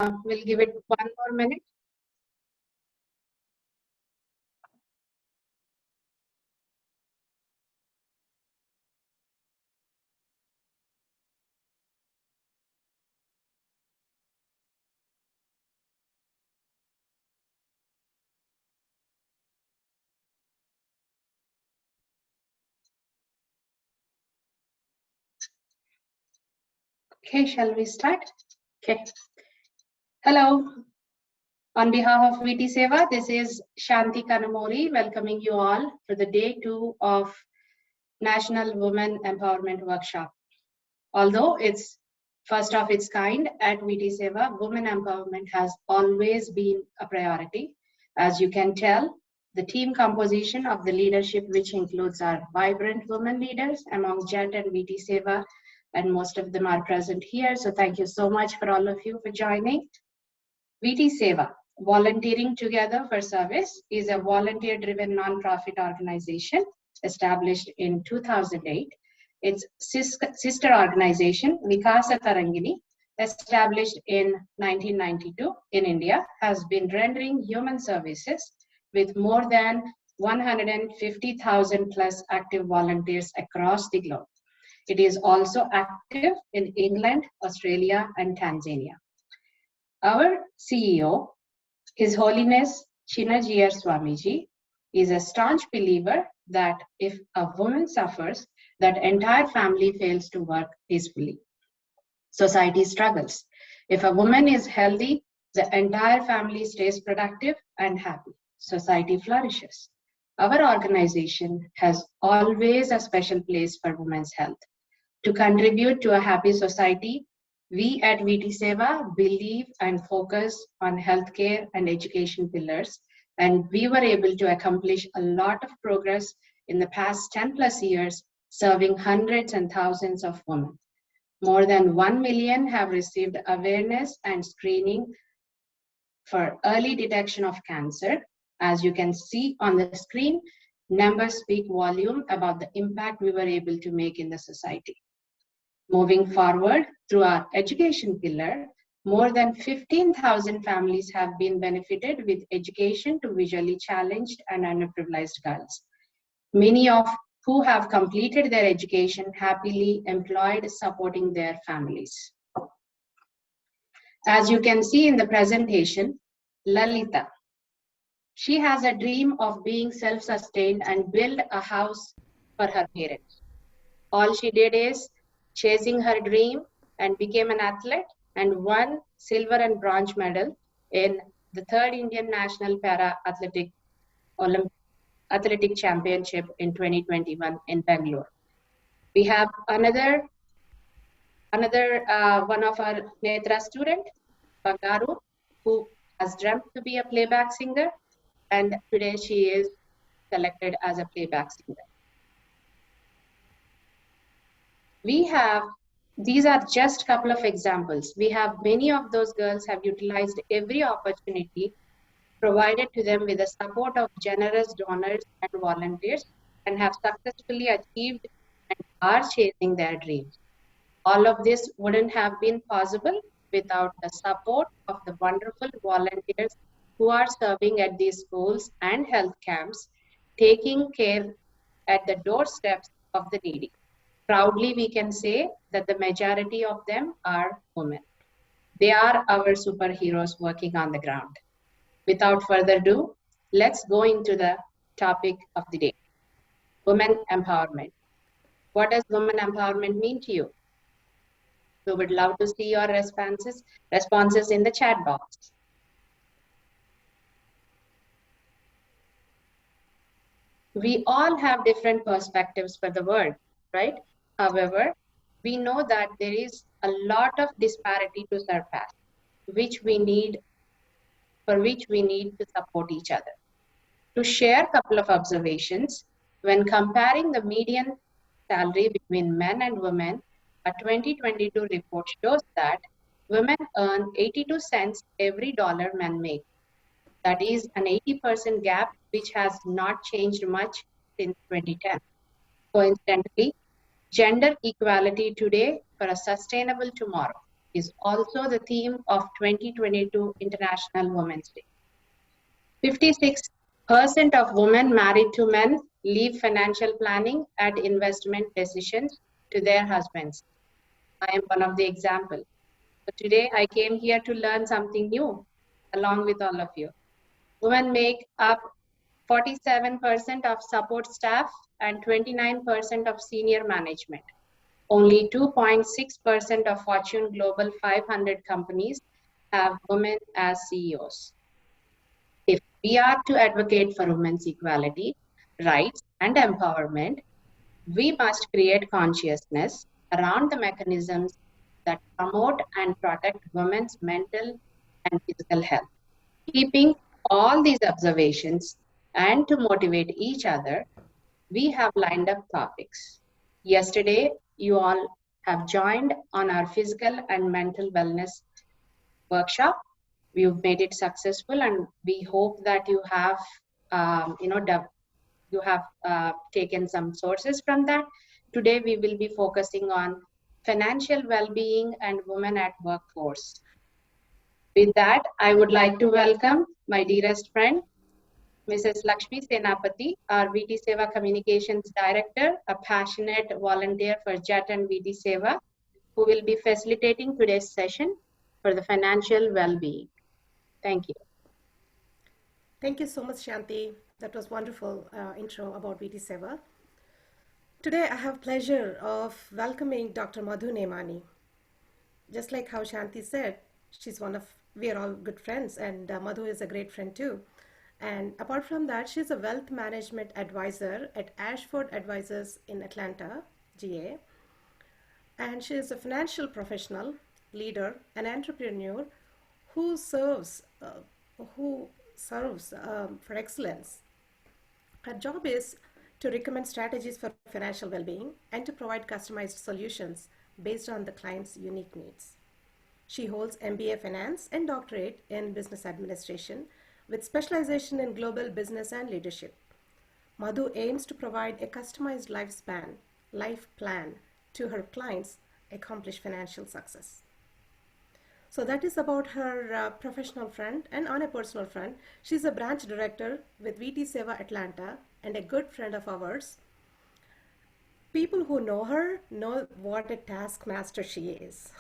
We'll give it 1 more minute. Okay, shall we start? Okay. Hello. On behalf of VT Seva, this is Shanti Kanamori welcoming you all for the day 2 of National Women Empowerment Workshop. Although it's first of its kind at VT Seva, women empowerment has always been a priority. As you can tell, the team composition of the leadership, which includes our vibrant women leaders among JET and VT Seva, and most of them are present here. So thank you so much for all of you for joining. VT Seva, Volunteering Together for Service, is a volunteer-driven nonprofit organization established in 2008. Its sister organization, Vikasa Tarangini, established in 1992 in India, has been rendering human services with more than 150,000 plus active volunteers across the globe. It is also active in England, Australia, and Tanzania. Our CEO, His Holiness Chinnajiyar Swamiji, is a staunch believer that if a woman suffers, that entire family fails to work peacefully. Society struggles. If a woman is healthy, the entire family stays productive and happy. Society flourishes. Our organization has always a special place for women's health. To contribute to a happy society, we at VT Seva believe and focus on healthcare and education pillars, and we were able to accomplish a lot of progress in the past 10 plus years, serving hundreds and thousands of women. More than 1 million have received awareness and screening for early detection of cancer. As you can see on the screen, numbers speak volume about the impact we were able to make in the society. Moving forward, through our education pillar, more than 15,000 families have been benefited with education to visually challenged and underprivileged girls. Many of who have completed their education happily employed supporting their families. As you can see in the presentation, Lalita, she has a dream of being self-sustained and build a house for her parents. All she did is chasing her dream and became an athlete and won silver and bronze medal in the 3rd Indian National Para-Athletic Athletic Championship in 2021 in Bangalore. We have another one of our Netra student, Bangaru, who has dreamt to be a playback singer, and today she is selected as a playback singer. These are just a couple of examples. We have many of those girls have utilized every opportunity provided to them with the support of generous donors and volunteers and have successfully achieved and are chasing their dreams. All of this wouldn't have been possible without the support of the wonderful volunteers who are serving at these schools and health camps, taking care at the doorsteps of the needy. Proudly, we can say that the majority of them are women. They are our superheroes working on the ground. Without further ado, let's go into the topic of the day, women empowerment. What does women empowerment mean to you? We would love to see your responses in the chat box. We all have different perspectives for the word, right? However, we know that there is a lot of disparity to surpass, for which we need to support each other. To share a couple of observations, when comparing the median salary between men and women, a 2022 report shows that women earn 82 cents every dollar men make. That is an 80% gap, which has not changed much since 2010. Coincidentally, gender equality today for a sustainable tomorrow is also the theme of 2022 International Women's Day. 56% of women married to men leave financial planning and investment decisions to their husbands. I am one of the examples. So today I came here to learn something new along with all of you. Women make up 47% of support staff and 29% of senior management. Only 2.6% of Fortune Global 500 companies have women as CEOs. If we are to advocate for women's equality, rights, and empowerment, we must create consciousness around the mechanisms that promote and protect women's mental and physical health. Keeping all these observations and to motivate each other, we have lined up topics. Yesterday, you all have joined on our physical and mental wellness workshop. We've made it successful, and we hope that you have, taken some sources from that. Today, we will be focusing on financial well-being and women at workforce. With that, I would like to welcome my dearest friend, Mrs. Lakshmi Senapati, our VT Seva Communications Director, a passionate volunteer for JET and VT Seva, who will be facilitating today's session for the financial well-being. Thank you. Thank you so much, Shanti. That was wonderful intro about VT Seva. Today, I have pleasure of welcoming Dr. Madhu Nemani. Just like how Shanti said, we are all good friends, and Madhu is a great friend too. And apart from that, she's a wealth management advisor at Ashford Advisors in Atlanta, GA. And she is a financial professional, leader, and entrepreneur who serves for excellence. Her job is to recommend strategies for financial well-being and to provide customized solutions based on the client's unique needs. She holds MBA Finance and Doctorate in Business Administration with specialization in global business and leadership. Madhu aims to provide a customized life plan to her clients accomplish financial success. So that is about her professional front. And on a personal front, she's a branch director with VT Seva Atlanta and a good friend of ours. People who know her know what a taskmaster she is.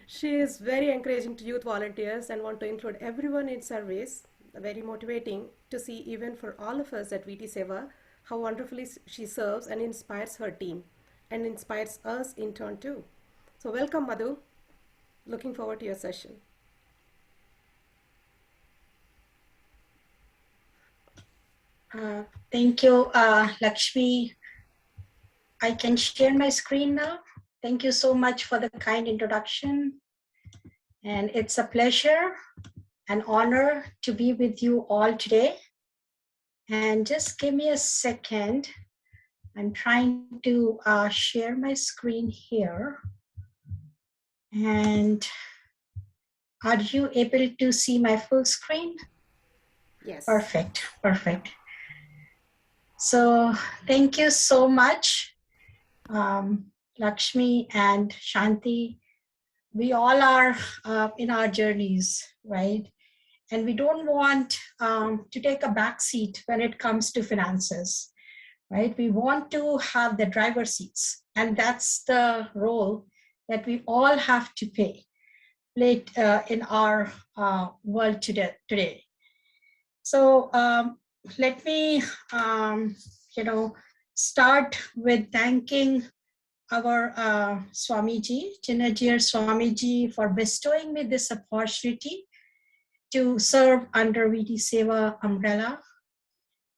She is very encouraging to youth volunteers and want to include everyone in service. Very motivating to see, even for all of us at VT Seva, how wonderfully she serves and inspires her team and inspires us in turn too. So welcome, Madhu. Looking forward to your session. Thank you, Lakshmi. I can share my screen now. Thank you so much for the kind introduction. And it's a pleasure and honor to be with you all today. And just give me a second. I'm trying to share my screen here. And are you able to see my full screen? Yes. Perfect, perfect. So thank you so much. Lakshmi and Shanti, we all are in our journeys, right? And we don't want to take a backseat when it comes to finances, right? We want to have the driver's seats, and that's the role that we all have to play in our world today. So let me, start with thanking our Swamiji, Chinnajir Swamiji, for bestowing me this opportunity to serve under VT Seva umbrella.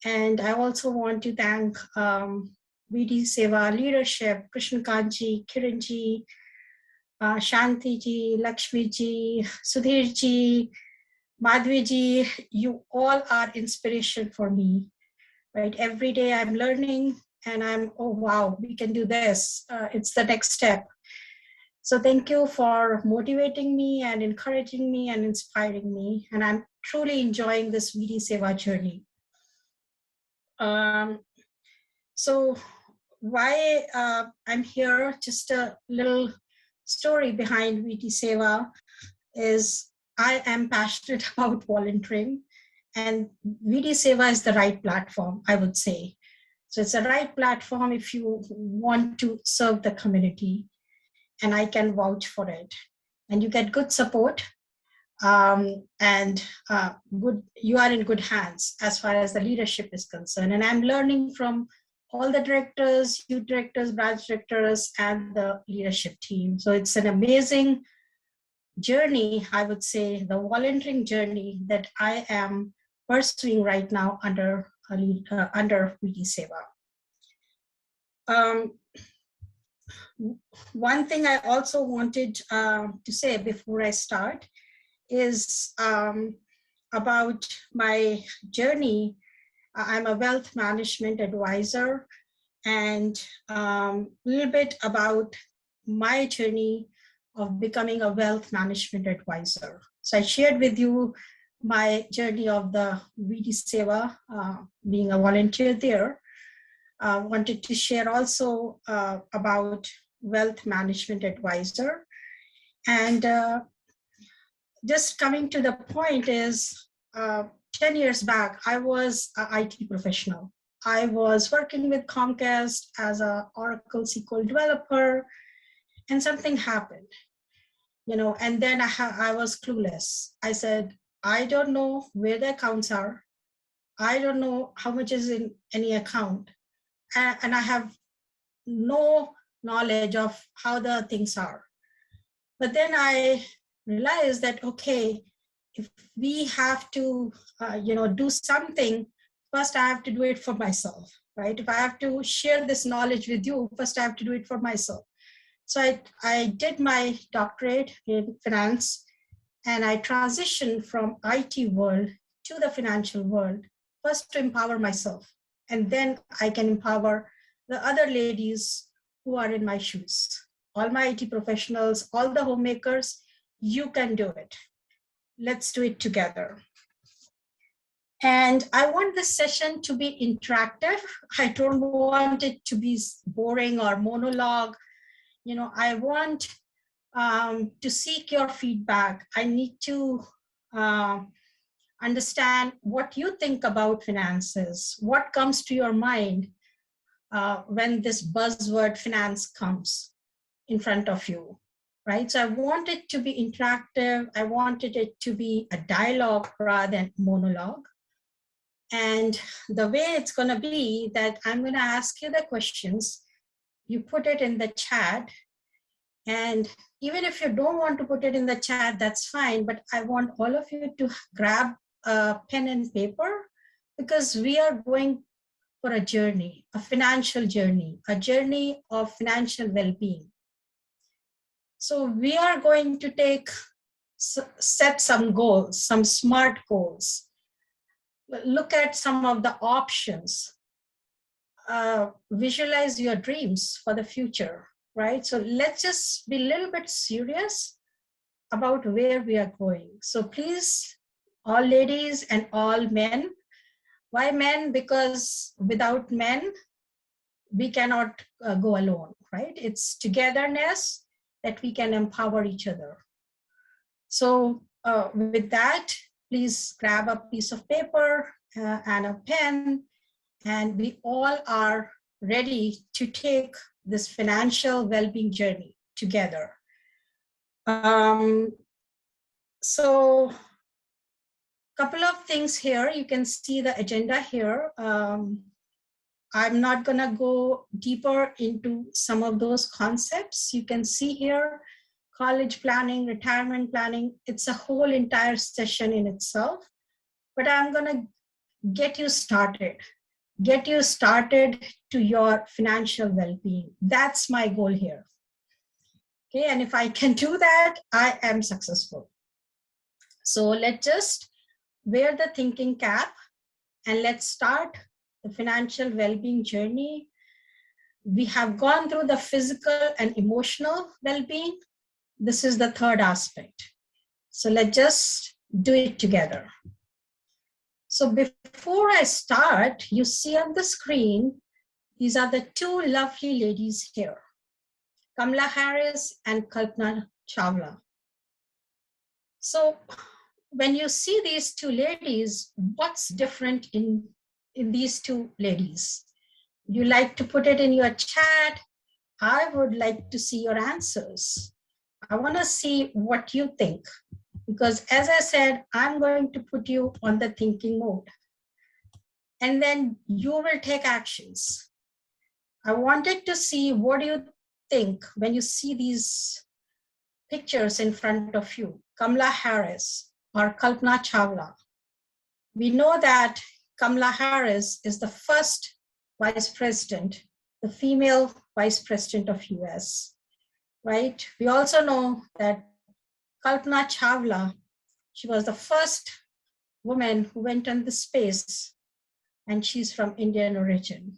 And I also want to thank VT Seva leadership, Krishnakantji, Kiranji, Shantiji, Lakshmiji, Sudhirji, Madhviji. You all are inspiration for me, right? Every day I'm learning and I'm, oh wow, we can do this. It's the next step. So thank you for motivating me and encouraging me and inspiring me. And I'm truly enjoying this VT Seva journey. So why I'm here, just a little story behind VT Seva is I am passionate about volunteering, and VT Seva is the right platform, I would say. So it's the right platform if you want to serve the community, and I can vouch for it. And you get good support, and you are in good hands as far as the leadership is concerned. And I'm learning from all the directors, youth directors, branch directors, and the leadership team. So it's an amazing journey, I would say, the volunteering journey that I am pursuing right now under VT Seva. One thing I also wanted to say before I start is about my journey. I'm a wealth management advisor, and a little bit about my journey of becoming a wealth management advisor. So I shared with you my journey of the VT Seva, being a volunteer there. Wanted to share also about wealth management advisor. And just coming to the point is, 10 years back, I was an IT professional. I was working with Comcast as an Oracle SQL developer, and something happened, and then I was clueless. I said, I don't know where the accounts are. I don't know how much is in any account. And I have no knowledge of how the things are. But then I realized that, okay, if we have to, do something, first I have to do it for myself, right? If I have to share this knowledge with you, first I have to do it for myself. So I did my doctorate in finance, and I transitioned from IT world to the financial world, first to empower myself, and then I can empower the other ladies who are in my shoes. All my IT professionals, all the homemakers, you can do it. Let's do it together. And I want this session to be interactive. I don't want it to be boring or monologue. I want to seek your feedback. I need to understand what you think about finances, what comes to your mind when this buzzword finance comes in front of you, right? So I want it to be interactive. I wanted it to be a dialogue rather than monologue. And the way it's going to be that I'm going to ask you the questions, you put it in the chat. And even if you don't want to put it in the chat, that's fine. But I want all of you to grab a pen and paper, because we are going for a journey, a financial journey, a journey of financial well-being. So we are going to set some goals, some SMART goals. Look at some of the options. Visualize your dreams for the future, right? So let's just be a little bit serious about where we are going. So please, all ladies and all men. Why men? Because without men, we cannot go alone, right? It's togetherness that we can empower each other. So with that, please grab a piece of paper and a pen, and we all are ready to take this financial well-being journey together. So couple of things here. You can see the agenda here. I'm not going to go deeper into some of those concepts. You can see here, college planning, retirement planning. It's a whole entire session in itself. But I'm going to get you started to your financial well-being. That's my goal here. Okay, and if I can do that, I am successful. So let's just wear the thinking cap and let's start the financial well-being journey. We have gone through the physical and emotional well-being. This is the third aspect. So let's just do it together. So before I start, you see on the screen, these are the two lovely ladies here. Kamla Harris and Kalpana Chawla. So when you see these two ladies, what's different in these two ladies? You like to put it in your chat? I would like to see your answers. I want to see what you think, because as I said, I'm going to put you on the thinking mode, and then you will take actions. I wanted to see what do you think when you see these pictures in front of you, Kamla Harris or Kalpana Chawla. We know that Kamla Harris is the first vice president, the female vice president of US, right? We also know that Kalpana Chawla, she was the first woman who went on the space, and she's from Indian origin.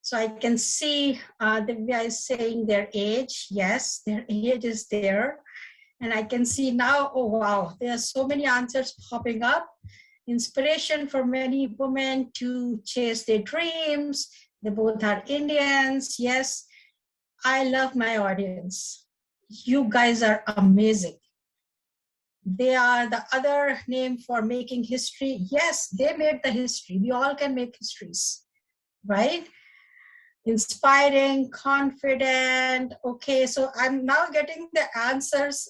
So I can see the guys saying their age. Yes, their age is there. And I can see now, oh wow, there are so many answers popping up. Inspiration for many women to chase their dreams. They both are Indians. Yes, I love my audience. You guys are amazing. They are the other name for making history. Yes, they made the history. We all can make histories, right? Inspiring, confident. Okay, so I'm now getting the answers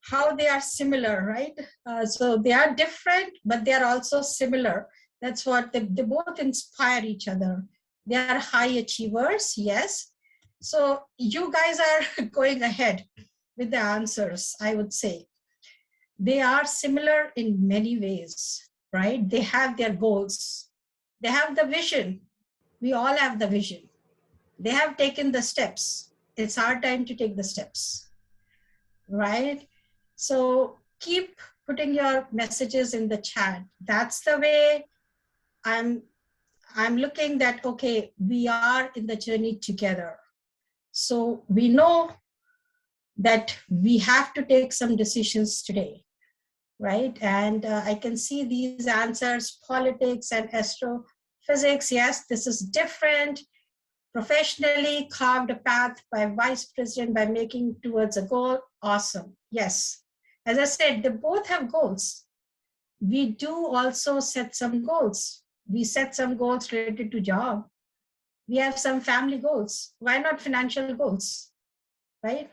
how they are similar, right? So they are different, but they are also similar. That's what they both inspire each other. They are high achievers, yes. So you guys are going ahead with the answers, I would say. They are similar in many ways, right? They have their goals. They have the vision. We all have the vision. They have taken the steps. It's our time to take the steps, right? So keep putting your messages in the chat. That's the way I'm looking that, okay, we are in the journey together. So we know that we have to take some decisions today, right? And I can see these answers, politics and astrophysics. Yes, this is different. Professionally carved a path by vice president by making towards a goal. Awesome. Yes. As I said, they both have goals. We do also set some goals. We set some goals related to job. We have some family goals. Why not financial goals, right?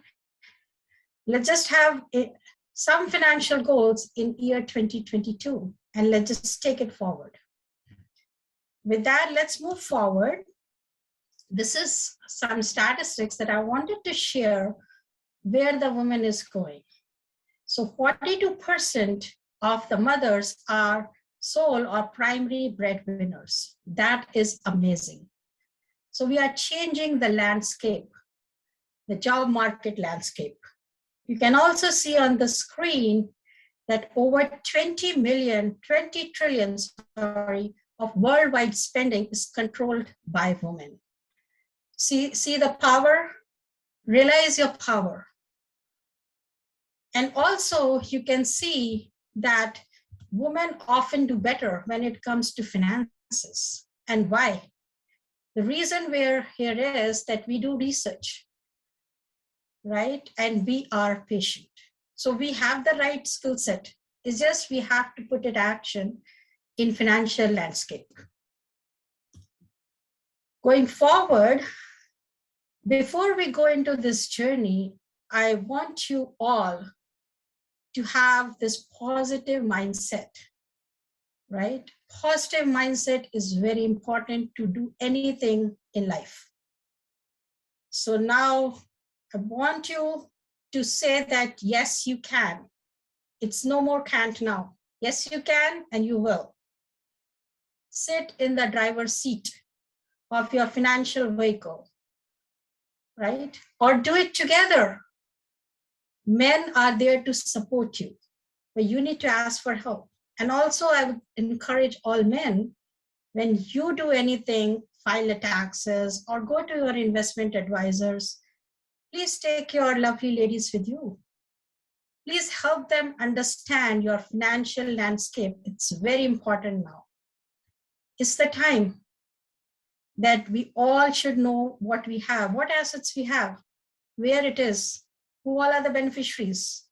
Let's just have some financial goals in year 2022, and let's just take it forward. With that, let's move forward. This is some statistics that I wanted to share where the woman is going. So 42% of the mothers are sole or primary breadwinners. That is amazing. So we are changing the landscape, the job market landscape. You can also see on the screen that over 20 trillion of worldwide spending is controlled by women. See the power? Realize your power. And also you can see that women often do better when it comes to finances. And why? The reason we're here is that we do research, right? And we are patient. So we have the right skill set. It's just we have to put it action in financial landscape. Going forward, before we go into this journey, I want you all to have this positive mindset, right? Positive mindset is very important to do anything in life. So now I want you to say that, yes, you can. It's no more can't now. Yes, you can, and you will. Sit in the driver's seat of your financial vehicle, right? Or do it together. Men are there to support you, but you need to ask for help. And also I would encourage all men, when you do anything, file the taxes or go to your investment advisors, please take your lovely ladies with you. Please help them understand your financial landscape. It's very important now. It's the time that we all should know what we have, what assets we have. where it is, who all are the beneficiaries,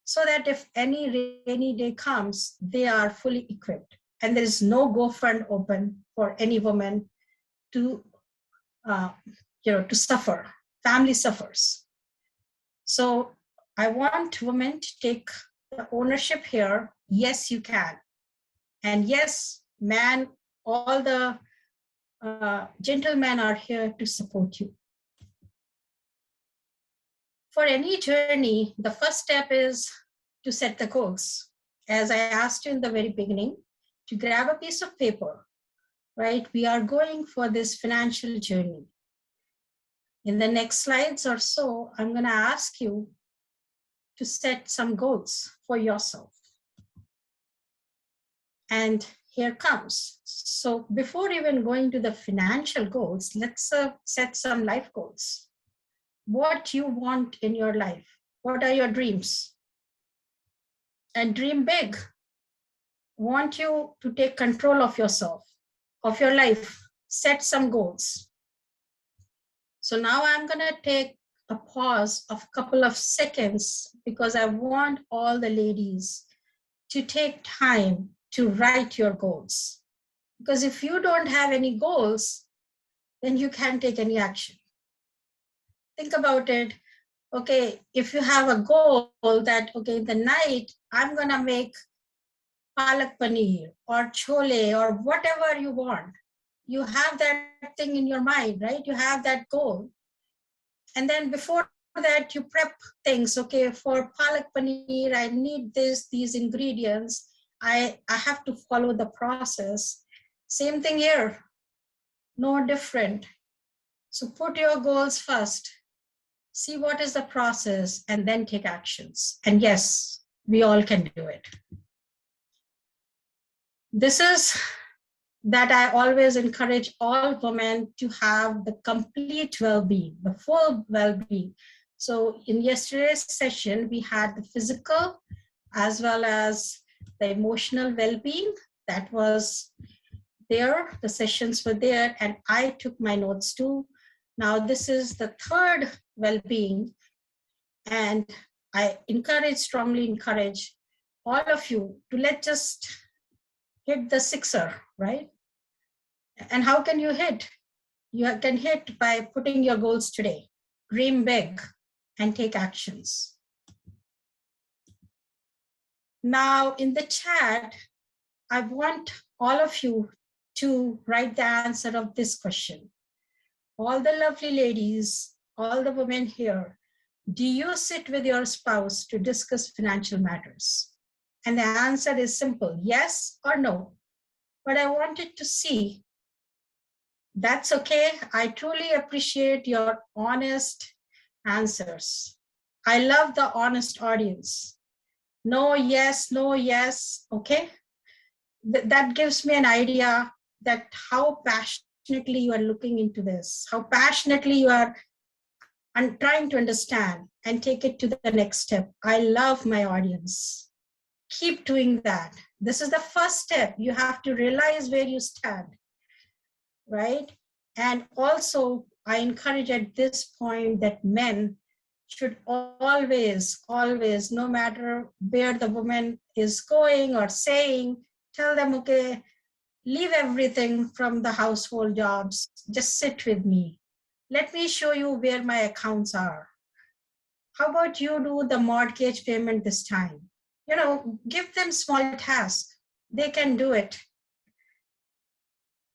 so that if any rainy day comes, they are fully equipped. And there is no go fund open for any woman to, to suffer. Family suffers. So I want women to take the ownership here. Yes, you can. And yes, man, all the gentlemen are here to support you. For any journey, the first step is to set the goals. As I asked you in the very beginning, to grab a piece of paper, right? We are going for this financial journey. In the next slides or so, I'm going to ask you to set some goals for yourself. And here comes. So before even going to the financial goals, let's set some life goals. What you want in your life. What are your dreams? And dream big. Want you to take control of yourself, of your life. Set some goals. So now I'm going to take a pause of a couple of seconds because I want all the ladies to take time to write your goals. Because if you don't have any goals, then you can't take any action. Think about it. Okay, if you have a goal that, okay, in the night, I'm going to make palak paneer or chole or whatever you want. You have that thing in your mind, right? You have that goal. And then before that, you prep things. Okay, for palak paneer, I need these ingredients. I have to follow the process. Same thing here, no different. So put your goals first. See what is the process and then take actions. And yes, we all can do it. This is that I always encourage all women to have the complete well-being, the full well-being. So in yesterday's session, we had the physical as well as the emotional well-being. That was there, the sessions were there, and I took my notes too. Now this is the third well-being, and I strongly encourage all of you to just hit the sixer, right? And how can you hit? You can hit by putting your goals today. Dream big and take actions. Now in the chat, I want all of you to write the answer of this question. All the lovely ladies, all the women here, do you sit with your spouse to discuss financial matters? And the answer is simple, yes or no. But I wanted to see, that's okay. I truly appreciate your honest answers. I love the honest audience. No, yes, okay? That gives me an idea that how passionately you are looking into this, how passionately you are trying to understand and take it to the next step. I love my audience. Keep doing that. This is the first step. You have to realize where you stand, right? And also, I encourage at this point that men should always, no matter where the woman is going or saying, tell them, okay, leave everything from the household jobs. Just sit with me. Let me show you where my accounts are. How about you do the mortgage payment this time? Give them small tasks. They can do it.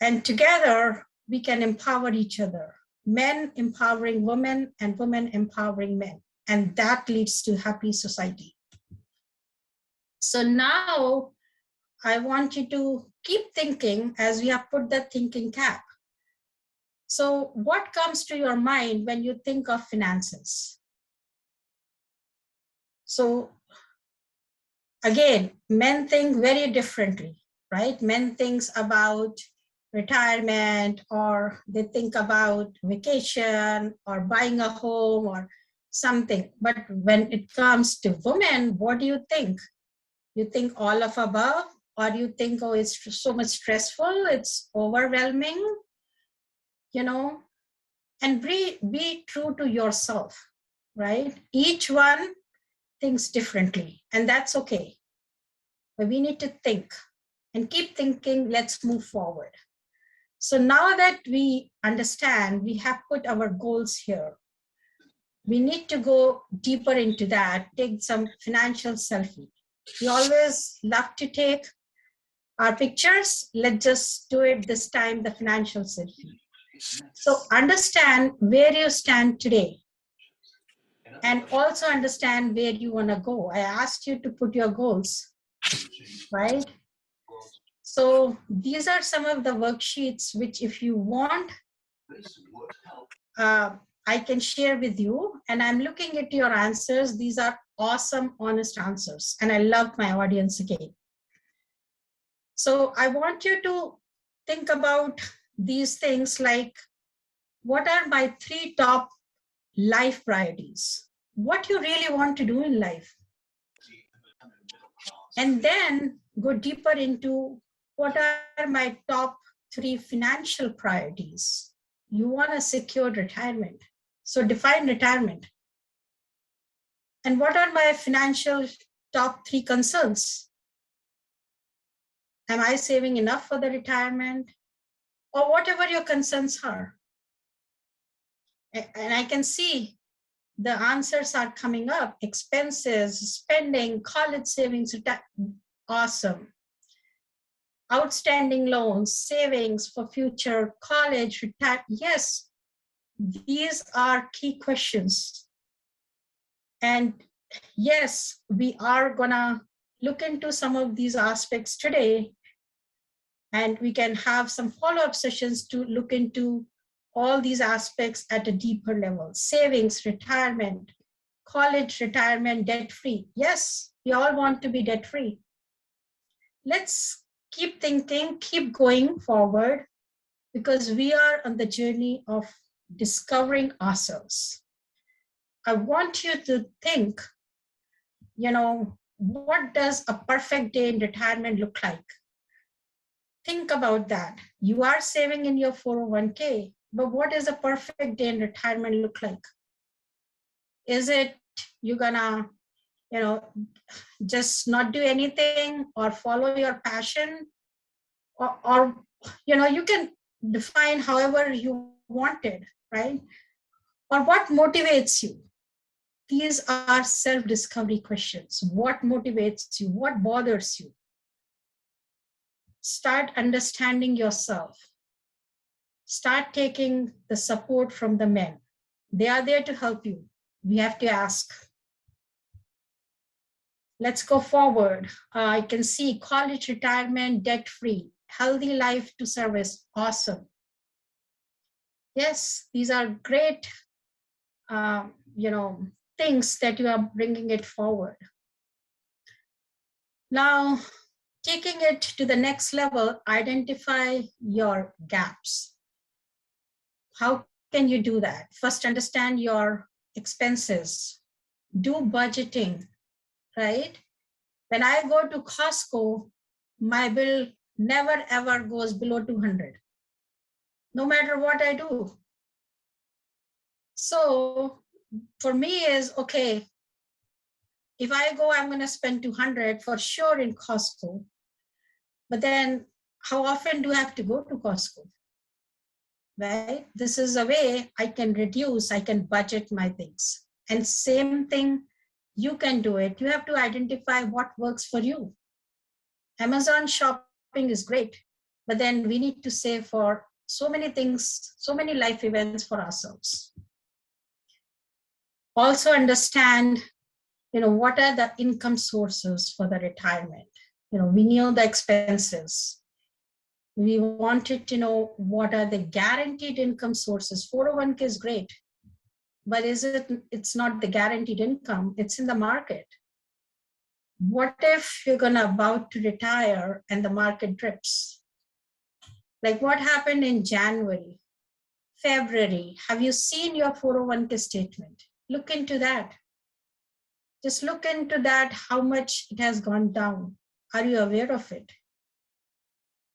And together, we can empower each other. Men empowering women and women empowering men. And that leads to happy society. So now, I want you to keep thinking as we have put the thinking cap. So what comes to your mind when you think of finances? So again, men think very differently, right? Men think about retirement, or they think about vacation or buying a home or something. But when it comes to women, what do you think? You think all of above? Or you think, oh, it's so much stressful, it's overwhelming, and be true to yourself, right? Each one thinks differently, and that's okay. But we need to think and keep thinking, let's move forward. So now that we understand, we have put our goals here. We need to go deeper into that, take some financial selfie. We always love to take our pictures. Let's just do it this time, the financial selfie. So understand where you stand today and also understand where you want to go. I asked you to put your goals, right? So these are some of the worksheets which, if you want, I can share with you. And I'm looking at your answers. These are awesome, honest answers. And I love my audience again. So I want you to think about these things like, what are my 3 top life priorities? What you really want to do in life? And then go deeper into, what are my top 3 financial priorities? You want a secure retirement. So define retirement. And what are my financial top 3 concerns? Am I saving enough for the retirement? Or whatever your concerns are. And I can see the answers are coming up. Expenses, spending, college savings, awesome. Outstanding loans, savings for future, college, retire. Yes, these are key questions. And yes, we are gonna look into some of these aspects today, and we can have some follow-up sessions to look into all these aspects at a deeper level. Savings, retirement, college, retirement, debt-free. Yes, we all want to be debt-free. Let's keep thinking, keep going forward, because we are on the journey of discovering ourselves. I want you to think, what does a perfect day in retirement look like? Think about that. You are saving in your 401k, but what does a perfect day in retirement look like? Is it you're gonna, just not do anything or follow your passion? Or you can define however you wanted, right? Or what motivates you? These are self-discovery questions. What motivates you? What bothers you? Start understanding yourself. Start taking the support from the men. They are there to help you. We have to ask. Let's go forward. I can see college, retirement, debt-free, healthy life to service. Awesome. Yes, these are great, things that you are bringing it forward. Now, taking it to the next level, identify your gaps. How can you do that? First, understand your expenses. Do budgeting, right? When I go to Costco, my bill never ever goes below 200, no matter what I do. So for me is, okay, if I go, I'm going to spend 200 for sure in Costco. But then how often do I have to go to Costco? Right? This is a way I can reduce, I can budget my things. And same thing, you can do it. You have to identify what works for you. Amazon shopping is great, but then we need to save for so many things, so many life events for ourselves. Also understand, what are the income sources for the retirement? We know the expenses. We wanted to know what are the guaranteed income sources. 401k is great, but it's not the guaranteed income, it's in the market. What if you're about to retire and the market drips? Like what happened in January, February? Have you seen your 401k statement? Look into that. Just look into that, how much it has gone down. Are you aware of it?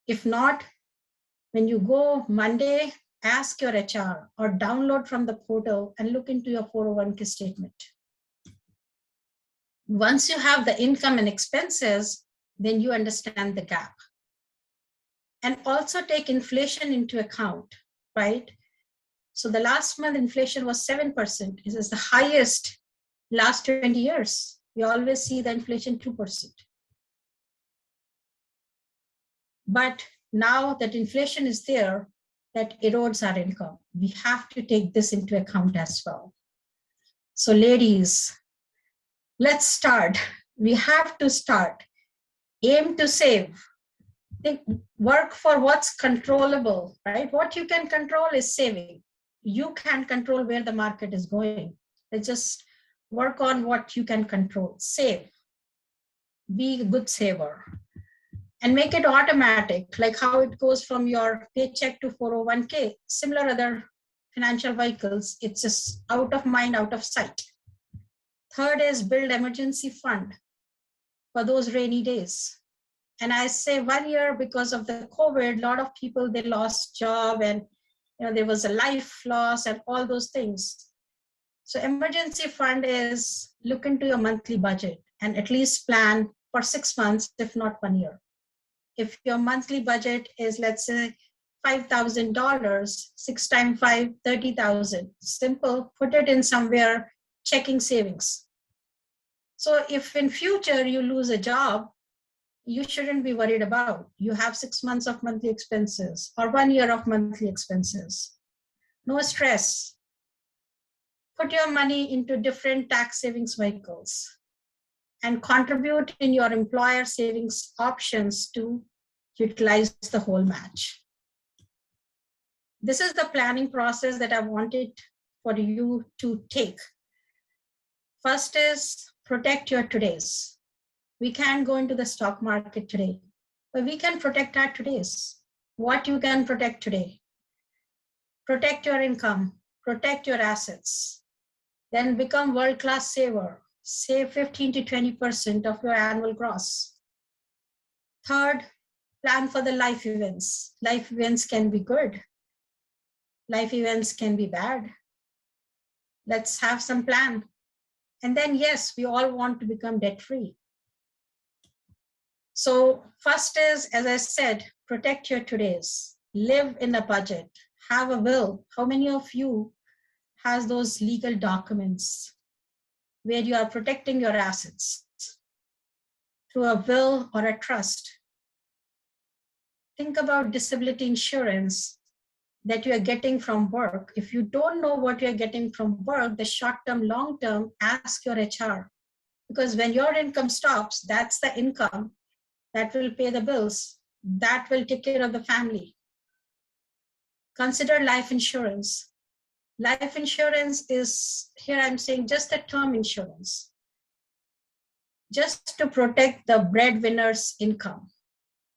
If not, when you go Monday ask your HR or download from the portal and look into your 401k statement. Once you have the income and expenses, then you understand the gap. And also take inflation into account, right? So the last month inflation was 7%. This is the highest last 20 years. We always see the inflation 2%. But now that inflation is there, that erodes our income. We have to take this into account as well. So ladies, let's start. We have to start. Aim to save. Think, work for what's controllable, right? What you can control is saving. You can't control where the market is going. Let's just work on what you can control. Save. Be a good saver. And make it automatic, like how it goes from your paycheck to 401k. Similar other financial vehicles, it's just out of mind, out of sight. Third is build emergency fund for those rainy days. And I say 1 year because of the COVID, a lot of people, they lost job and there was a life loss and all those things. So emergency fund is look into your monthly budget and at least plan for 6 months, if not 1 year. If your monthly budget is, let's say, $5,000, 6 times 5, 30,000. Simple, put it in somewhere, checking savings. So if in future you lose a job, you shouldn't be worried about. You have 6 months of monthly expenses or 1 year of monthly expenses. No stress. Put your money into different tax savings vehicles and contribute in your employer savings options to utilize the whole match. This is the planning process that I wanted for you to take. First is protect your todays. We can't go into the stock market today, but we can protect our todays. What you can protect today. Protect your income, protect your assets, then become world-class saver. Save 15 to 20% of your annual gross. Third, plan for the life events. Life events can be good. Life events can be bad. Let's have some plan. And then, yes, we all want to become debt-free. So first is, as I said, protect your todays. Live in a budget. Have a will. How many of you has those legal documents where you are protecting your assets through a will or a trust? Think about disability insurance that you are getting from work. If you don't know what you're getting from work, the short-term, long-term, ask your HR. Because when your income stops, that's the income that will pay the bills, that will take care of the family. Consider life insurance. Life insurance is, here I'm saying just a term insurance, just to protect the breadwinner's income.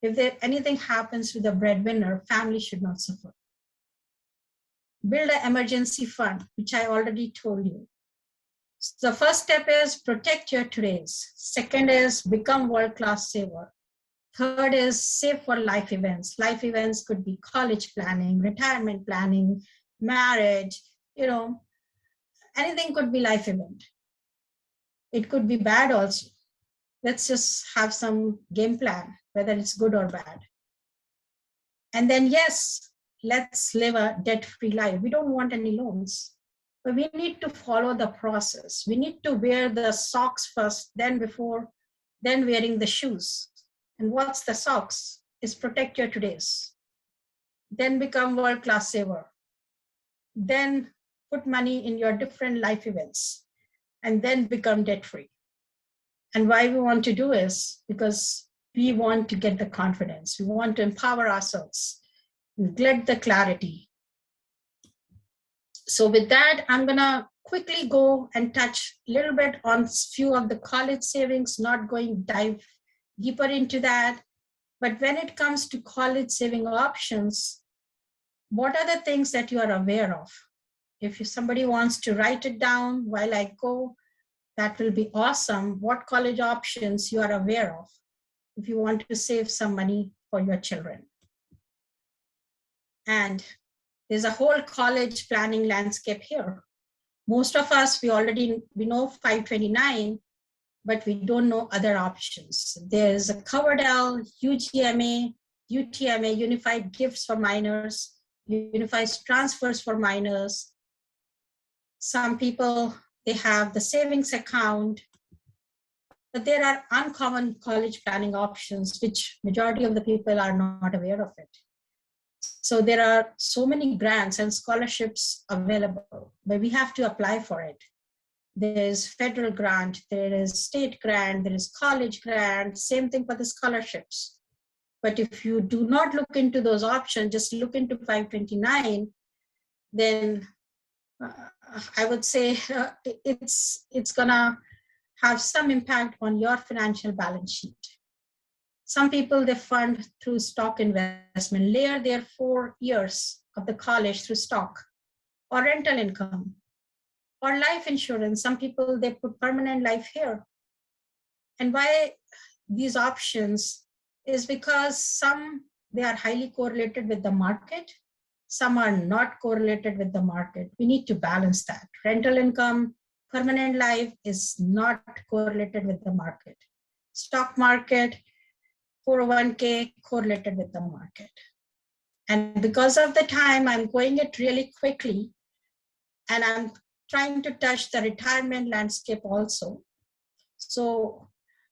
If anything happens to the breadwinner, family should not suffer. Build an emergency fund, which I already told you. So the first step is protect your todays. Second is become world-class saver. Third is save for life events. Life events could be college planning, retirement planning, marriage, anything could be life event. It could be bad also. Let's just have some game plan, whether it's good or bad. And then, yes, let's live a debt-free life. We don't want any loans, but we need to follow the process. We need to wear the socks first, then wearing the shoes. And what's the socks? Is protect your todays. Then become world-class saver. Then put money in your different life events and then become debt-free. And why we want to do is because we want to get the confidence. We want to empower ourselves. Get the clarity. So with that, I'm gonna quickly go and touch a little bit on few of the college savings, not going dive deeper into that. But when it comes to college saving options, what are the things that you are aware of? If somebody wants to write it down while I go, that will be awesome. What college options you are aware of if you want to save some money for your children. And There's a whole college planning landscape here. Most of us, we know 529, but we don't know other options. There's a Coverdell, UGMA, UTMA, Unified Gifts for Minors, Unified Transfers for Minors. Some people, they have the savings account, but there are uncommon college planning options, which majority of the people are not aware of it. So there are so many grants and scholarships available, but we have to apply for it. There's federal grant, there is state grant, there is college grant, same thing for the scholarships. But if you do not look into those options, just look into 529, then I would say it's gonna have some impact on your financial balance sheet. Some people, they fund through stock investment, layer their 4 years of the college through stock or rental income or life insurance. Some people, they put permanent life here. And why these options is because some, they are highly correlated with the market. Some are not correlated with the market. We need to balance that. Rental income, permanent life is not correlated with the market. Stock market, 401k correlated with the market. And because of the time, I'm going it really quickly, and I'm trying to touch the retirement landscape also. So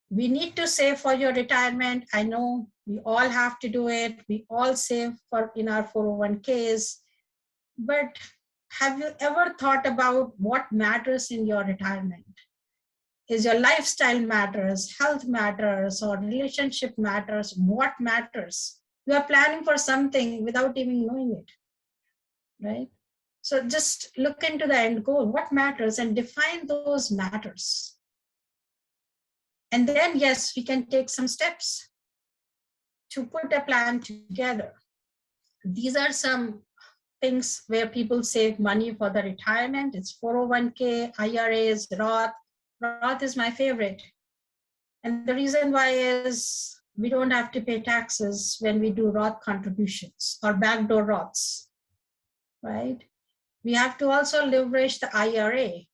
we need to save for your retirement. I know we all have to do it. We all save for in our 401ks, but have you ever thought about what matters in your retirement? Is your lifestyle matters, health matters, or relationship matters? What matters? You are planning for something without even knowing it, right? So just look into the end goal, what matters, and define those matters. And then, yes, we can take some steps to put a plan together. These are some things where people save money for the retirement. It's 401k, IRAs, Roth. Roth is my favorite. And the reason why is we don't have to pay taxes when we do Roth contributions or backdoor Roths, right? We have to also leverage the IRA.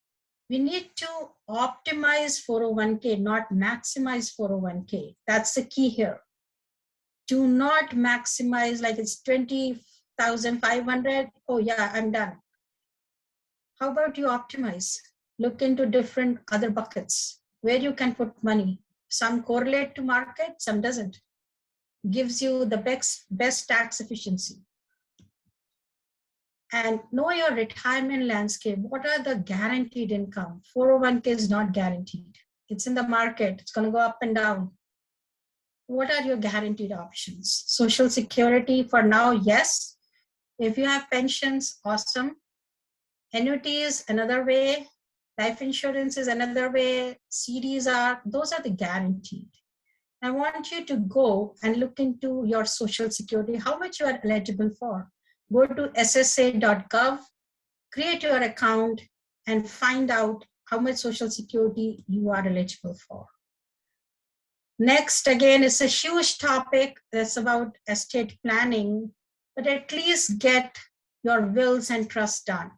We need to optimize 401k, not maximize 401k. That's the key here. Do not maximize like it's 20,500. Oh yeah, I'm done. How about you optimize? Look into different other buckets where you can put money. Some correlate to market, some doesn't. Gives you the best tax efficiency. And know your retirement landscape. What are the guaranteed income? 401k is not guaranteed. It's in the market. It's going to go up and down. What are your guaranteed options? Social Security for now, yes. If you have pensions, awesome. Annuities, another way. Life insurance is another way. CDs those are the guaranteed. I want you to go and look into your Social Security, how much you are eligible for. Go to ssa.gov, create your account, and find out how much Social Security you are eligible for. Next, again, is a huge topic that's about estate planning, but at least get your wills and trusts done.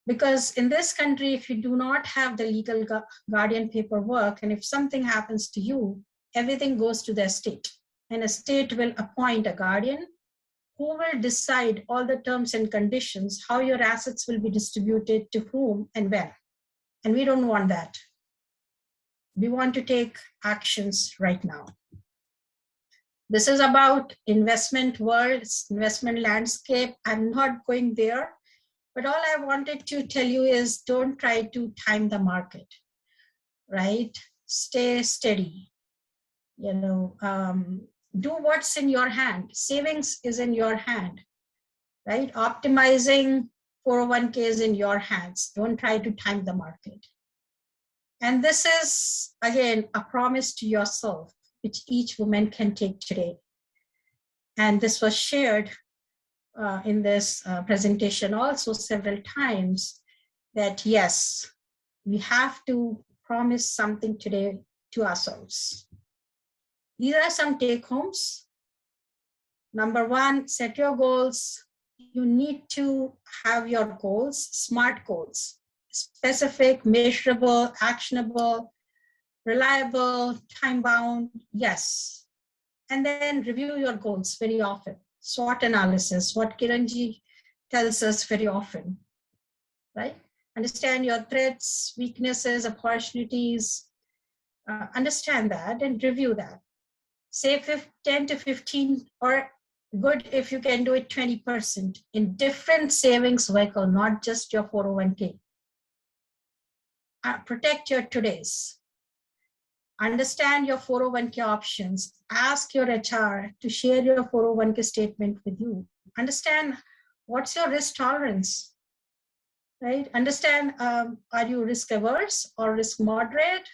Because in this country, if you do not have the legal guardian paperwork, and if something happens to you, everything goes to the estate. And estate will appoint a guardian who will decide all the terms and conditions, how your assets will be distributed to whom and when. And we don't want that. We want to take actions right now. This is about investment world, investment landscape. I'm not going there. But all I wanted to tell you is don't try to time the market, right? Stay steady. Do what's in your hand. Savings is in your hand, right? Optimizing 401k is in your hands. Don't try to time the market. And this is, again, a promise to yourself, which each woman can take today. And this was shared in this presentation also several times, that yes, we have to promise something today to ourselves. These are some take homes. Number one, set your goals, you need to have your goals, SMART goals, specific, measurable, actionable, reliable, time bound, yes. And then review your goals very often. SWOT analysis, what Kiranji tells us very often, right? Understand your threats, weaknesses, opportunities, understand that and review that. Say 10 to 15, or good if you can do it 20% in different savings vehicle, not just your 401k. Protect your todays. Understand your 401k options. Ask your HR to share your 401k statement with you. Understand what's your risk tolerance, right? Understand, are you risk averse or risk moderate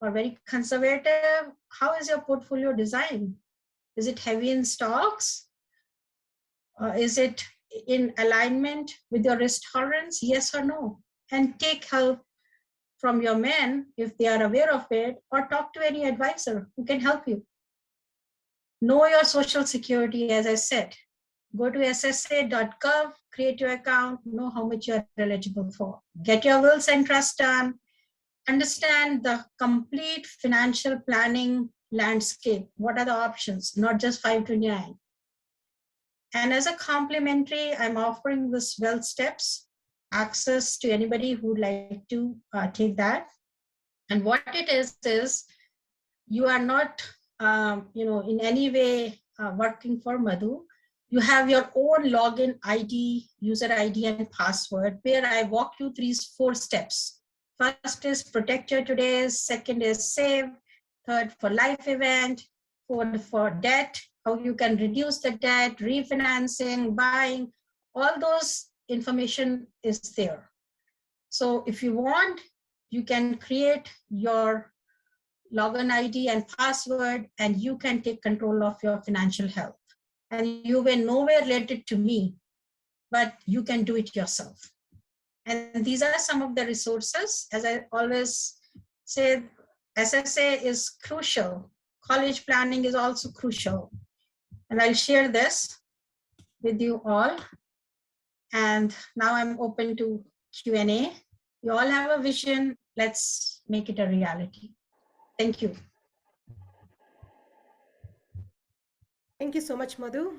or very conservative? How is your portfolio designed? Is it heavy in stocks? Is it in alignment with your risk tolerance? Yes or no? And take help from your men if they are aware of it, or talk to any advisor who can help you. Know your social security, as I said. Go to ssa.gov, create your account, know how much you are eligible for. Get your wills and trusts done. Understand the complete financial planning landscape. What are the options? Not just 529. And as a complimentary, I'm offering this Wealth Steps access to anybody who would like to take that. And what it is you are not, in any way working for Madhu. You have your own login ID, user ID, and password, where I walk you through 4 steps. First is protect your todays. Second is save. Third, for life event. Fourth, for debt, how you can reduce the debt, refinancing, buying, all those information is there. So if you want, you can create your login ID and password, and you can take control of your financial health. And you were nowhere related to me, but you can do it yourself. And these are some of the resources. As I always say, SSA is crucial. College planning is also crucial. And I'll share this with you all. And now I'm open to Q&A. You all have a vision. Let's make it a reality. Thank you. Thank you so much, Madhu.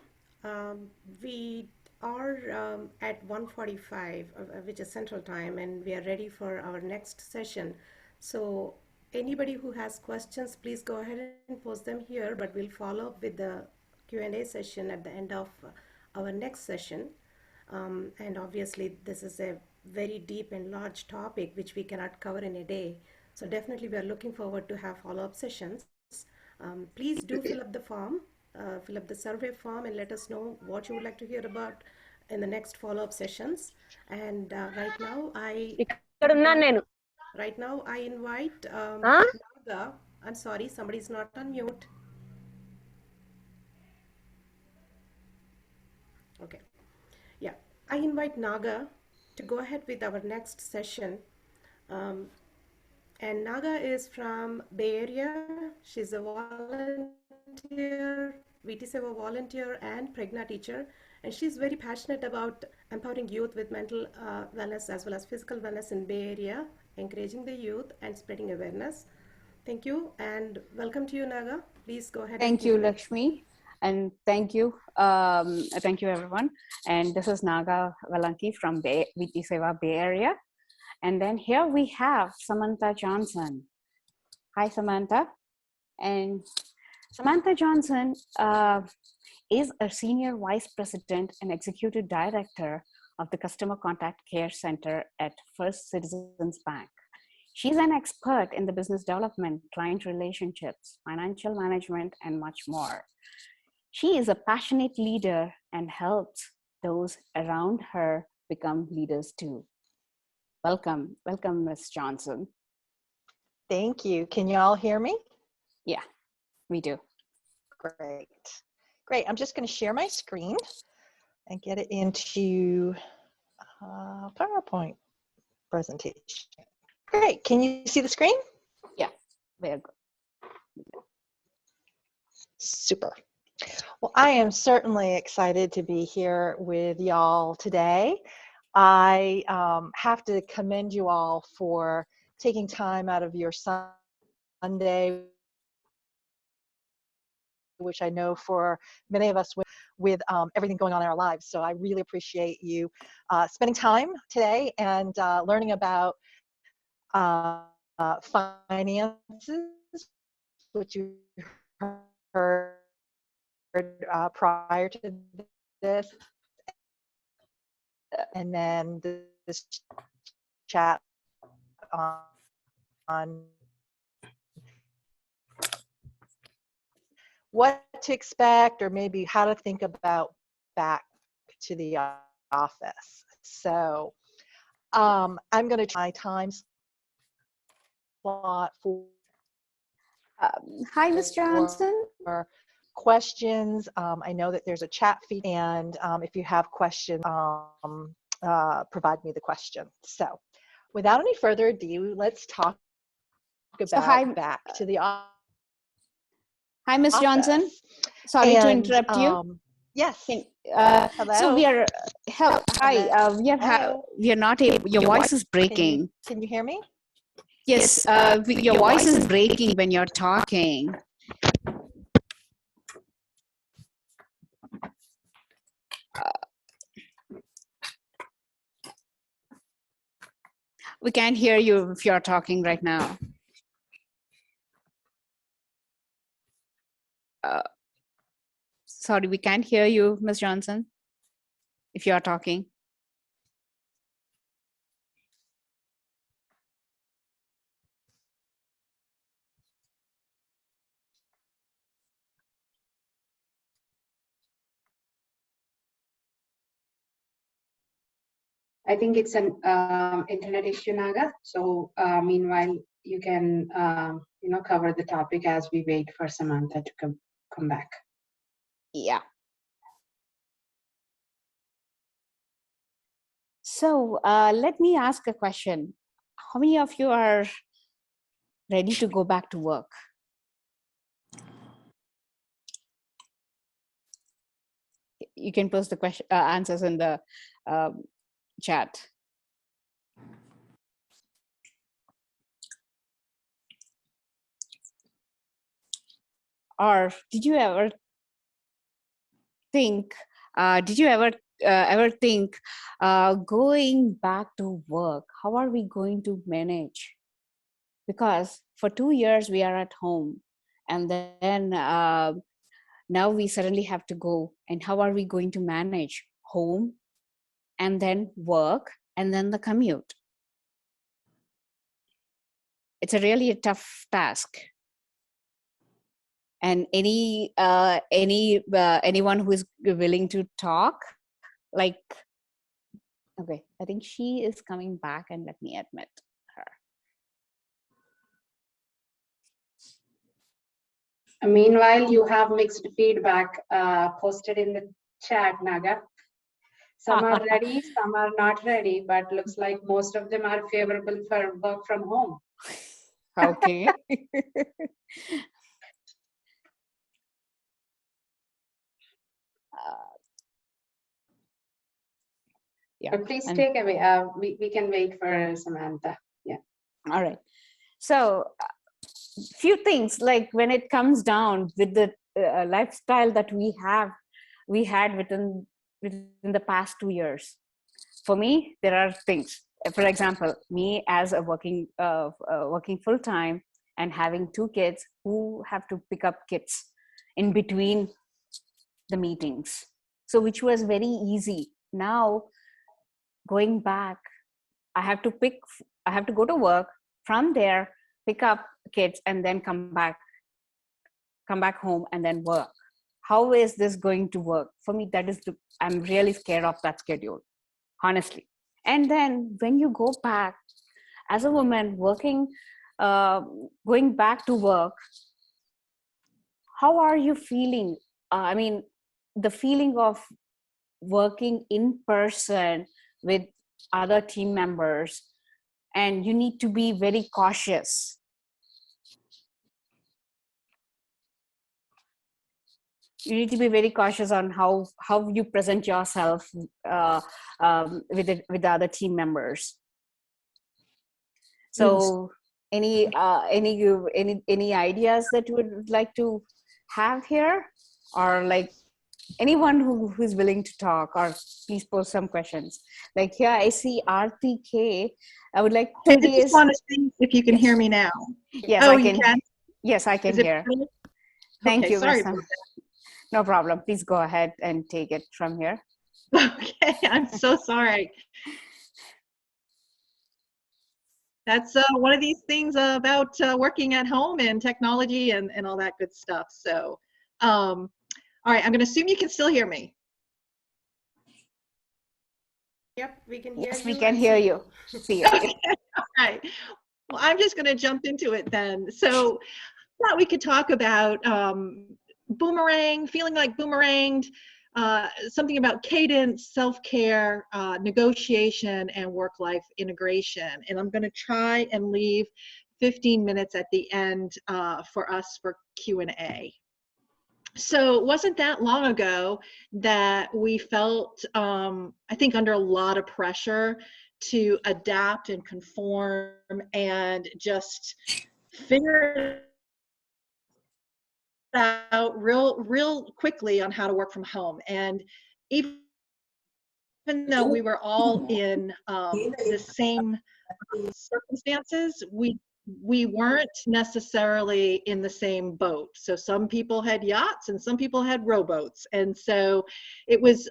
We are at 1:45, which is Central Time, and we are ready for our next session. So anybody who has questions, please go ahead and post them here, but we'll follow up with the Q&A session at the end of our next session. And obviously, this is a very deep and large topic which we cannot cover in a day. So definitely, we are looking forward to have follow-up sessions. Please do fill up the form, fill up the survey form, and let us know what you would like to hear about in the next follow-up sessions. And right now, I invite Naga. I'm sorry, somebody's not on mute. Okay. Yeah, I invite Naga to go ahead with our next session. And Naga is from Bay Area. She's a volunteer, VT Seva volunteer and Pregna teacher. And she's very passionate about empowering youth with mental wellness as well as physical wellness in Bay Area, encouraging the youth and spreading awareness. Thank you and welcome to you, Naga. Please go ahead. Thank you, Lakshmi. And thank you everyone. And this is Naga Valanki from VT Seva Bay Area. And then here we have Samantha Johnson. Hi, Samantha. And Samantha Johnson is a Senior Vice President and Executive Director of the Customer Contact Care Center at First Citizens Bank. She's an expert in the business development, client relationships, financial management, and much more. She is a passionate leader and helps those around her become leaders too. Welcome, Ms. Johnson. Thank you. Can you all hear me? Yeah, we do. Great. I'm just going to share my screen and get it into PowerPoint presentation. Great. Can you see the screen? Yeah, very good. Super. Well, I am certainly excited to be here with y'all today. I have to commend you all for taking time out of your Sunday, which I know for many of us with everything going on in our lives. So I really appreciate you spending time today and learning about finances, which you heard prior to this, and then this chat on what to expect or maybe how to think about back to the office. So I'm going to try my time slot for Hi, Ms. Johnson. questions. I know that there's a chat feed, and if you have questions, provide me the question. So without any further ado, let's talk about back to the office. Hi, Ms. Johnson. Sorry to interrupt you. Yes. Hello. So we are. Hi. We are not able. Your voice is breaking. Can you hear me? Yes. Your voice is breaking when you're talking. We can't hear you if you're talking right now. Sorry, we can't hear you, Ms. Johnson, if you are talking. I think it's an internet issue, Naga. So meanwhile, you can cover the topic as we wait for Samantha to come back. Yeah. So let me ask a question. How many of you are ready to go back to work? You can post the question answers in the chat. Or did you ever think? Ever think going back to work? How are we going to manage? Because for 2 years we are at home, and then now we suddenly have to go. And how are we going to manage home, and then work, and then the commute? It's a really tough task. And anyone who is willing to talk, like, okay, I think she is coming back, and let me admit her. Meanwhile, you have mixed feedback posted in the chat, Naga. Some are ready, some are not ready, but looks like most of them are favorable for work from home. Okay. Yeah. But please take away. We can wait for Samantha. Yeah. All right. So few things, like when it comes down with the lifestyle that we had within the past 2 years. For me, there are things. For example, me as a working full time and having 2 kids who have to pick up kids in between the meetings. So which was very easy. Now going back, I have to go to work, from there pick up kids, and then come back home and then work. How is this going to work? For me, I'm really scared of that schedule, honestly. And then when you go back as a woman working, going back to work, how are you feeling? I mean, the feeling of working in person with other team members, and you need to be very cautious. you need to be very cautious on how you present yourself with the other team members. So any ideas that you would like to have here, or like anyone who's willing to talk, or please post some questions. Like here I see RTK. I would like 2 Hey, I days. just want to see if you can hear me now. Yes, Oh, I can. you can? Yes, I can Is it hear. better? Thank Okay, you, sorry Miss. about that. No problem. Please go ahead and take it from here. Okay, I'm so sorry. That's one of these things about working at home and technology and all that good stuff. So, all right, I'm going to assume you can still hear me. Yep, we can hear Yes, you. we can and hear see you. See you. Okay, all right. Well, I'm just going to jump into it then. So, thought we could talk about boomerang, feeling like boomeranged, something about cadence, self-care, negotiation, and work-life integration. And I'm going to try and leave 15 minutes at the end for us for Q&A. So it wasn't that long ago that we felt, I think, under a lot of pressure to adapt and conform and just figure out real quickly on how to work from home. And even though we were all in the same circumstances, we weren't necessarily in the same boat. So some people had yachts and some people had rowboats. And so it was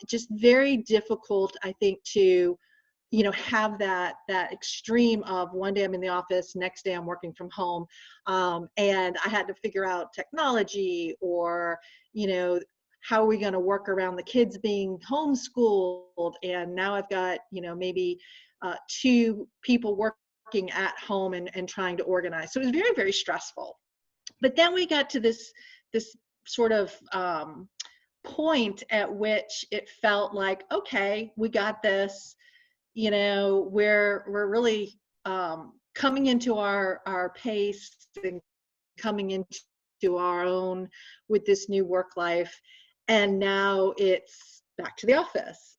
just very difficult, I think, to have that extreme of one day I'm in the office, next day I'm working from home, and I had to figure out technology, or how are we going to work around the kids being homeschooled, and now I've got maybe 2 people working at home and trying to organize. So it was very, very stressful. But then we got to this sort of point at which it felt like, okay, we got this. We're really coming into our pace and coming into our own with this new work life. And now it's back to the office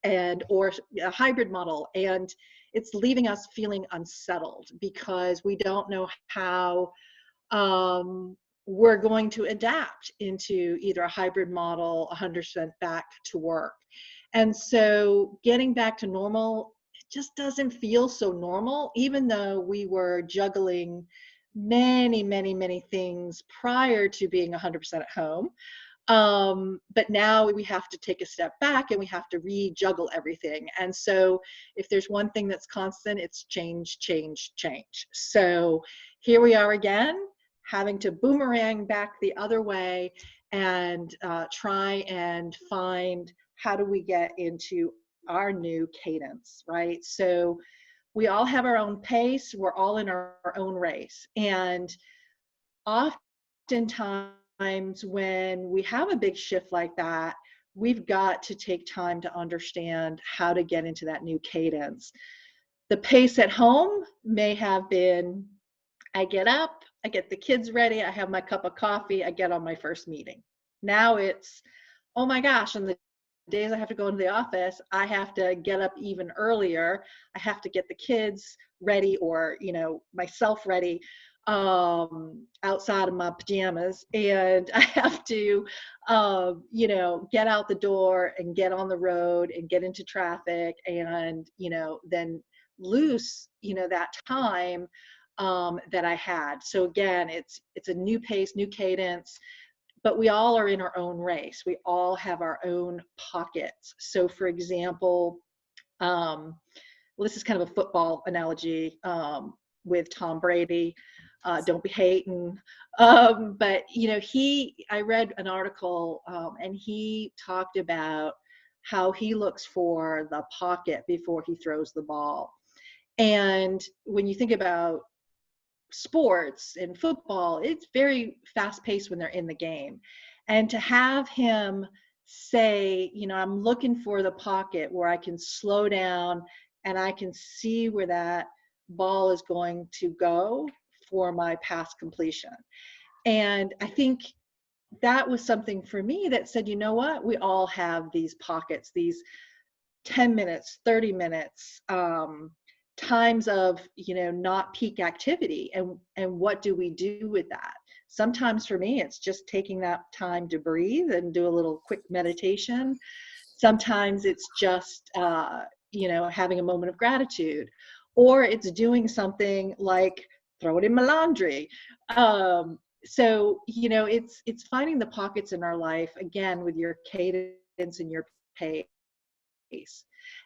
or a hybrid model. And it's leaving us feeling unsettled because we don't know how we're going to adapt into either a hybrid model, 100% back to work. And so getting back to normal, it just doesn't feel so normal, even though we were juggling many things prior to being 100% at home. But now we have to take a step back and we have to re-juggle everything. And so if there's one thing that's constant, it's change. So here we are again, having to boomerang back the other way and try and find how do we get into our new cadence, right? So we all have our own pace. We're all in our own race. And oftentimes when we have a big shift like that, we've got to take time to understand how to get into that new cadence. The pace at home may have been, I get up, I get the kids ready, I have my cup of coffee, I get on my first meeting. Now it's, oh my gosh, on the days I have to go into the office, I have to get up even earlier. I have to get the kids ready, or myself ready outside of my pajamas, and I have to get out the door and get on the road and get into traffic, and then lose that time that I had. So again, it's a new pace, new cadence, but we all are in our own race. We all have our own pockets. So for example, well, this is kind of a football analogy with Tom Brady. Don't be hating. But I read an article and he talked about how he looks for the pocket before he throws the ball. And when you think about sports and football, it's very fast paced when they're in the game. And to have him say, I'm looking for the pocket where I can slow down and I can see where that ball is going to go for my pass completion. And I think that was something for me that said, you know what, we all have these pockets, these 10 minutes, 30 minutes, times of, not peak activity. And what do we do with that? Sometimes for me, it's just taking that time to breathe and do a little quick meditation. Sometimes it's just, having a moment of gratitude, or it's doing something like throw it in my laundry. So, it's finding the pockets in our life, again, with your cadence and your pace,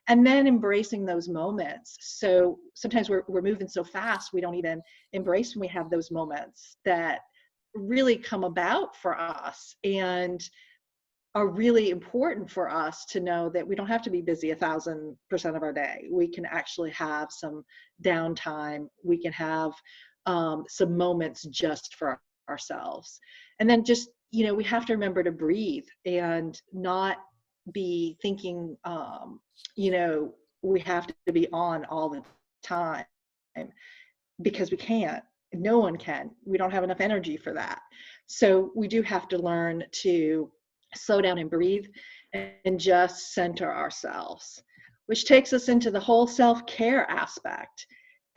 and then embracing those moments. So sometimes we're moving so fast, we don't even embrace when we have those moments that really come about for us and are really important for us to know that we don't have to be busy 1,000% of our day. We can actually have some downtime. We can have some moments just for ourselves. And then just, we have to remember to breathe and not be thinking, we have to be on all the time, because we can't. No one can. We don't have enough energy for that. So we do have to learn to slow down and breathe and just center ourselves, which takes us into the whole self-care aspect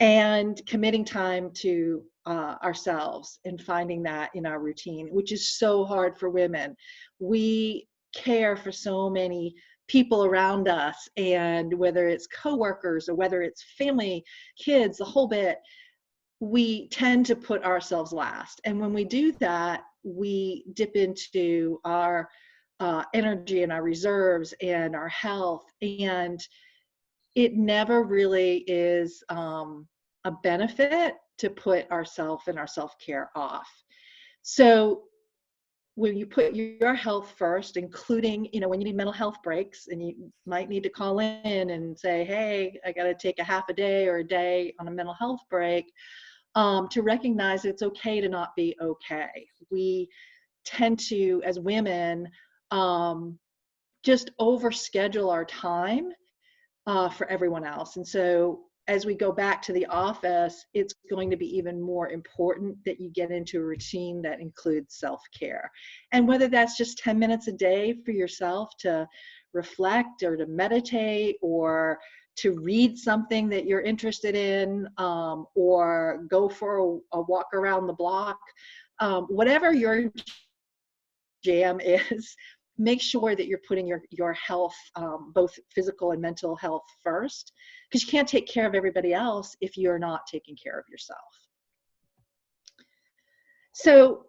and committing time to ourselves and finding that in our routine, which is so hard for women. We care for so many people around us, and whether it's coworkers or whether it's family, kids, the whole bit, we tend to put ourselves last. And when we do that, we dip into our energy and our reserves and our health, and it never really is a benefit to put ourselves and our self-care off. So when you put your health first, including, when you need mental health breaks, and you might need to call in and say, hey, I got to take a half a day or a day on a mental health break, to recognize it's okay to not be okay. We tend to, as women, just overschedule our time for everyone else. And so as we go back to the office, it's going to be even more important that you get into a routine that includes self-care. And whether that's just 10 minutes a day for yourself to reflect or to meditate or to read something that you're interested in, or go for a walk around the block, whatever your jam is, make sure that you're putting your health, both physical and mental health, first, because you can't take care of everybody else if you're not taking care of yourself. So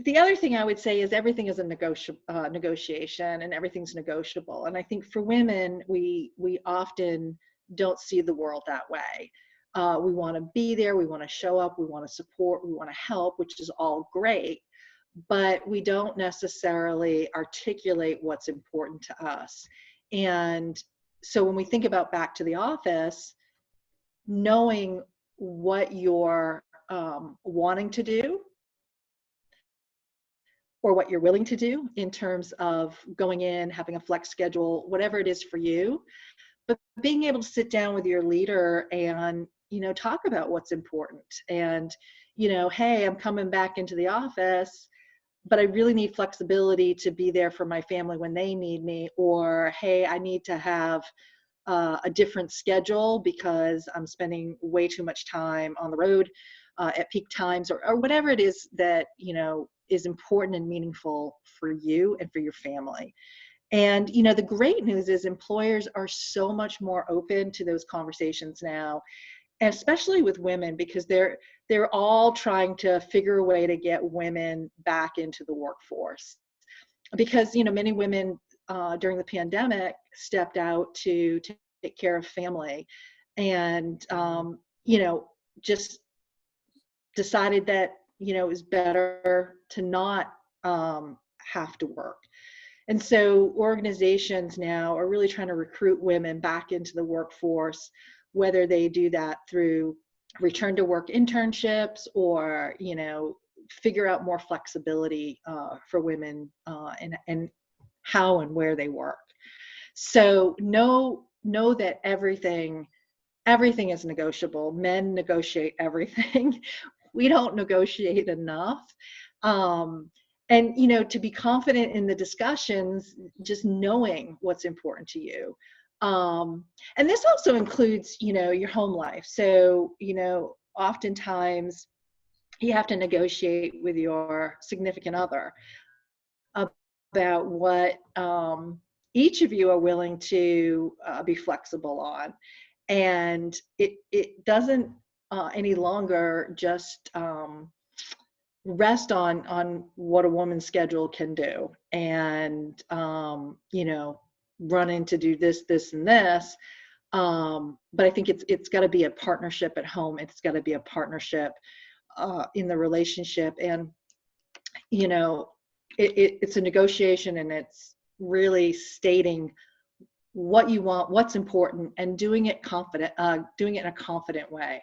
the other thing I would say is everything is a negotiation, and everything's negotiable. And I think for women, we often don't see the world that way. We want to be there, we want to show up, we want to support, we want to help, which is all great. But we don't necessarily articulate what's important to us. And so when we think about back to the office, knowing what you're wanting to do or what you're willing to do in terms of going in, having a flex schedule, whatever it is for you, but being able to sit down with your leader and, talk about what's important. And, hey, I'm coming back into the office, but I really need flexibility to be there for my family when they need me. Or, hey, I need to have a different schedule because I'm spending way too much time on the road at peak times, or whatever it is that, is important and meaningful for you and for your family. And, the great news is employers are so much more open to those conversations now, and especially with women, because they're all trying to figure a way to get women back into the workforce. Because, many women during the pandemic stepped out to take care of family, and, just decided that, it was better to not have to work. And so organizations now are really trying to recruit women back into the workforce, whether they do that through return to work internships or, figure out more flexibility for women and how and where they work. So know that everything is negotiable. Men negotiate everything. We don't negotiate enough. And, you know, to be confident in the discussions, just knowing what's important to you. And this also includes, you know, your home life. So, you know, oftentimes you have to negotiate with your significant other about what each of you are willing to be flexible on. And it doesn't any longer just rest on what a woman's schedule can do and you know, run in to do this and this. But I think it's got to be a partnership at home. It's got to be a partnership in the relationship. And, you know, it's a negotiation, and it's really stating what you want, what's important, and doing it in a confident way.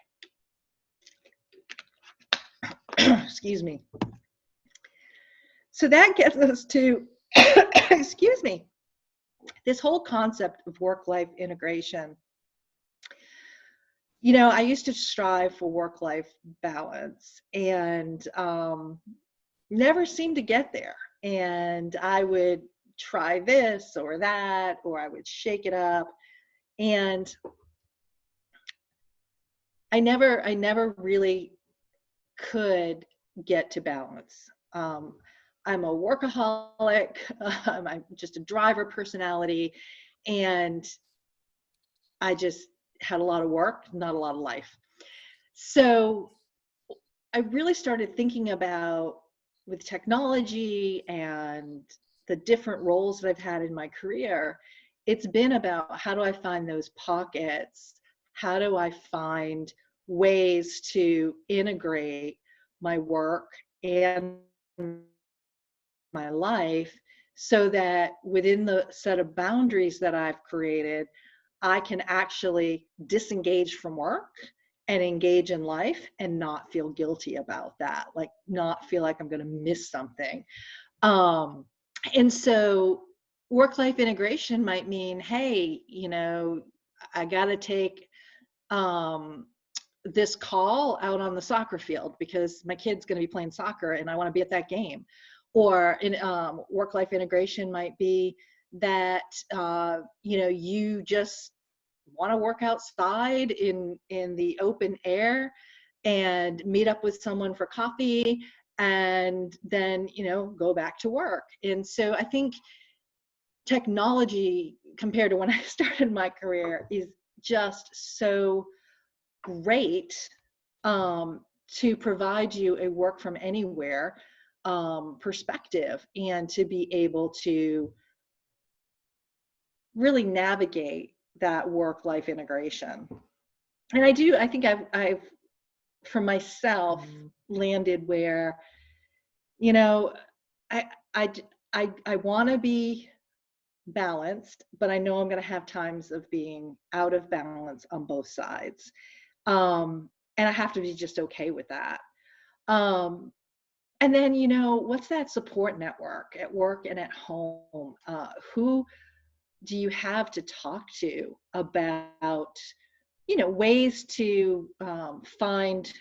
Excuse me. So that gets us to, excuse me, this whole concept of work-life integration. You know, I used to strive for work-life balance and never seemed to get there. And I would try this or that, or I would shake it up. And I never really could get to balance. I'm a workaholic. I'm just a driver personality, and I just had a lot of work, not a lot of life. So I really started thinking about, with technology and the different roles that I've had in my career, it's been about, how do I find those pockets? How do I find ways to integrate my work and my life so that within the set of boundaries that I've created, I can actually disengage from work and engage in life and not feel guilty about that, like not feel like I'm going to miss something. And so work-life integration might mean, hey, you know, I got to take this call out on the soccer field because my kid's going to be playing soccer and I want to be at that game. Or in work-life integration might be that you know, you just want to work outside in the open air and meet up with someone for coffee and then, you know, go back to work. And so I think technology, compared to when I started my career, is just so great to provide you a work from anywhere perspective, and to be able to really navigate that work-life integration. And I think I've for myself landed where, you know, I want to be balanced, but I know I'm going to have times of being out of balance on both sides. And I have to be just okay with that. And then, you know, what's that support network at work and at home? Who do you have to talk to about, you know, ways to find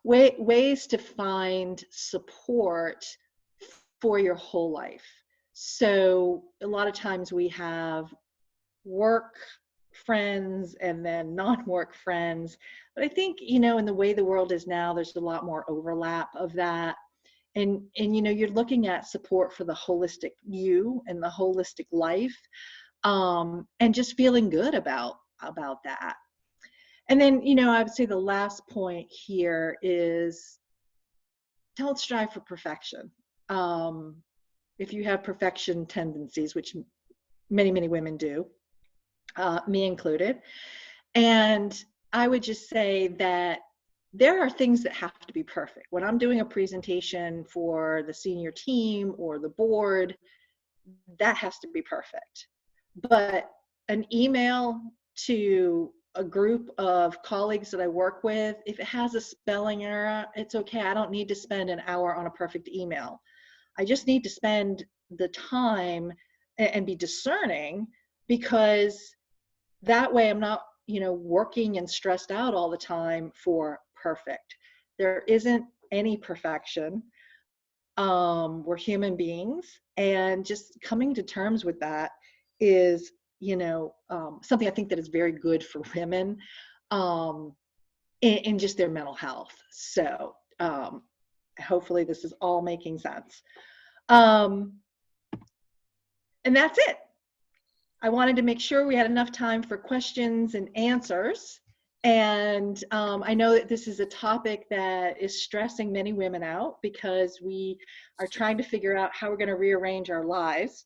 ways to find support for your whole life? So a lot of times we have work friends and then non-work friends, but I think, you know, in the way the world is now, there's a lot more overlap of that. And you know, you're looking at support for the holistic you and the holistic life, and just feeling good about that. And then, you know, I would say the last point here is, don't strive for perfection. If you have perfection tendencies, which many women do, me included, and I would just say that there are things that have to be perfect. When I'm doing a presentation for the senior team or the board, that has to be perfect. But an email to a group of colleagues that I work with, if it has a spelling error, it's okay. I don't need to spend an hour on a perfect email. I just need to spend the time and be discerning, because that way I'm not, you know, working and stressed out all the time for perfect. There isn't any perfection. We're human beings, and just coming to terms with that is, something I think that is very good for women, in just their mental health. So hopefully this is all making sense. And that's it. I wanted to make sure we had enough time for questions and answers. And I know that this is a topic that is stressing many women out, because we are trying to figure out how we're going to rearrange our lives.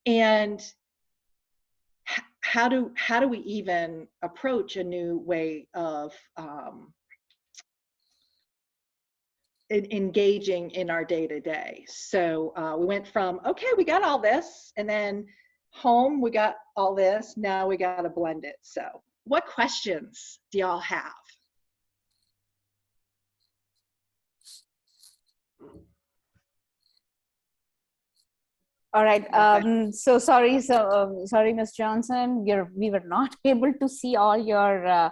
And how do we even approach a new way of engaging in our day-to-day. So we went from, okay, we got all this, and then home, we got all this, now we got to blend it. So what questions do y'all have? All right. So sorry, Ms. Johnson, we were not able to see all your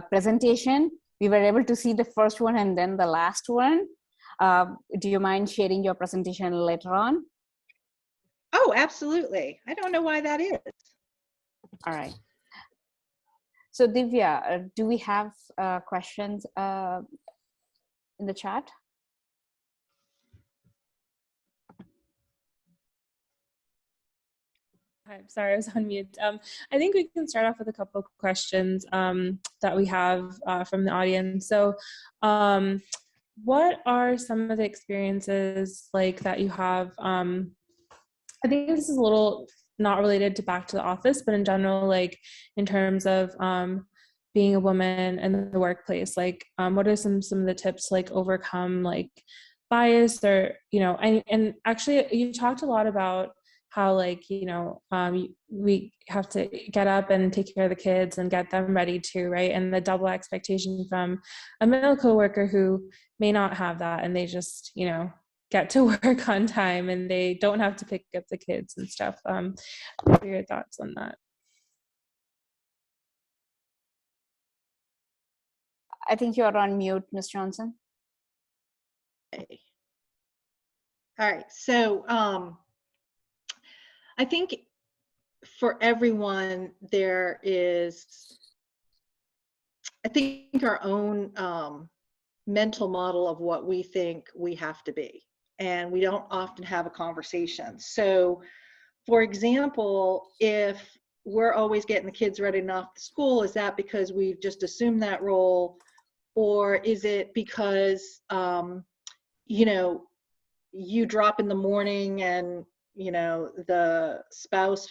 presentation. We were able to see the first one and then the last one. Do you mind sharing your presentation later on? Oh, absolutely. I don't know why that is. All right. So Divya, do we have questions in the chat? Hi, sorry, I was on mute. I think we can start off with a couple of questions that we have from the audience. So what are some of the experiences like that you have? I think this is a little not related to back to the office, but in general, like in terms of being a woman in the workplace, like what are some of the tips to like overcome like bias, or, and actually you talked a lot about how like, we have to get up and take care of the kids and get them ready too, right? And the double expectation from a male coworker who may not have that, and they just, get to work on time and they don't have to pick up the kids and stuff. What are your thoughts on that? I think you're on mute, Ms. Johnson. Okay. All right. So I think for everyone, there is, I think, our own mental model of what we think we have to be. And we don't often have a conversation. So, for example, if we're always getting the kids ready enough to school, is that because we've just assumed that role? Or is it because, you drop in the morning and, the spouse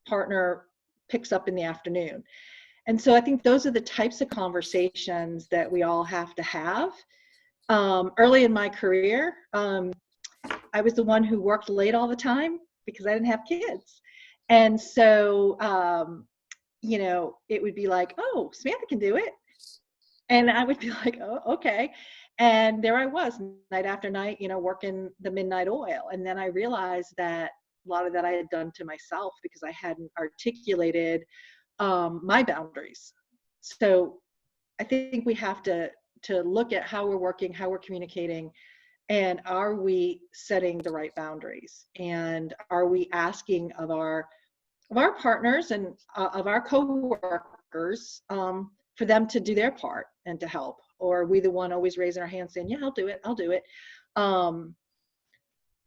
partner picks up in the afternoon? And so I think those are the types of conversations that we all have to have. Early in my career, I was the one who worked late all the time because I didn't have kids. And so, it would be like, oh, Samantha can do it. And I would be like, oh, okay. And there I was, night after night, working the midnight oil. And then I realized that a lot of that I had done to myself because I hadn't articulated my boundaries. So I think we have to look at how we're working, how we're communicating, and are we setting the right boundaries? And are we asking of our partners and of our coworkers for them to do their part and to help? Or are we the one always raising our hands saying, yeah, I'll do it.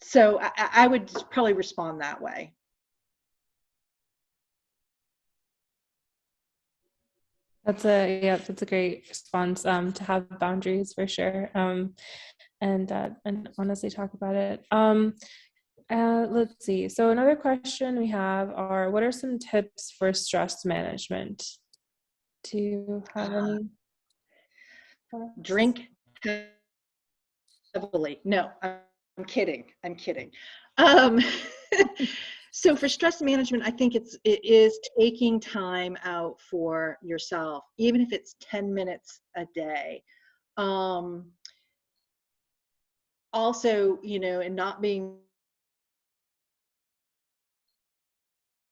So I would probably respond that way. That's a great response, to have boundaries for sure, and honestly talk about it. Let's see. So another question we have are, what are some tips for stress management? Do you have any? Drink heavily. No, I'm kidding. So for stress management, I think it is taking time out for yourself, even if it's 10 minutes a day. Also, and not being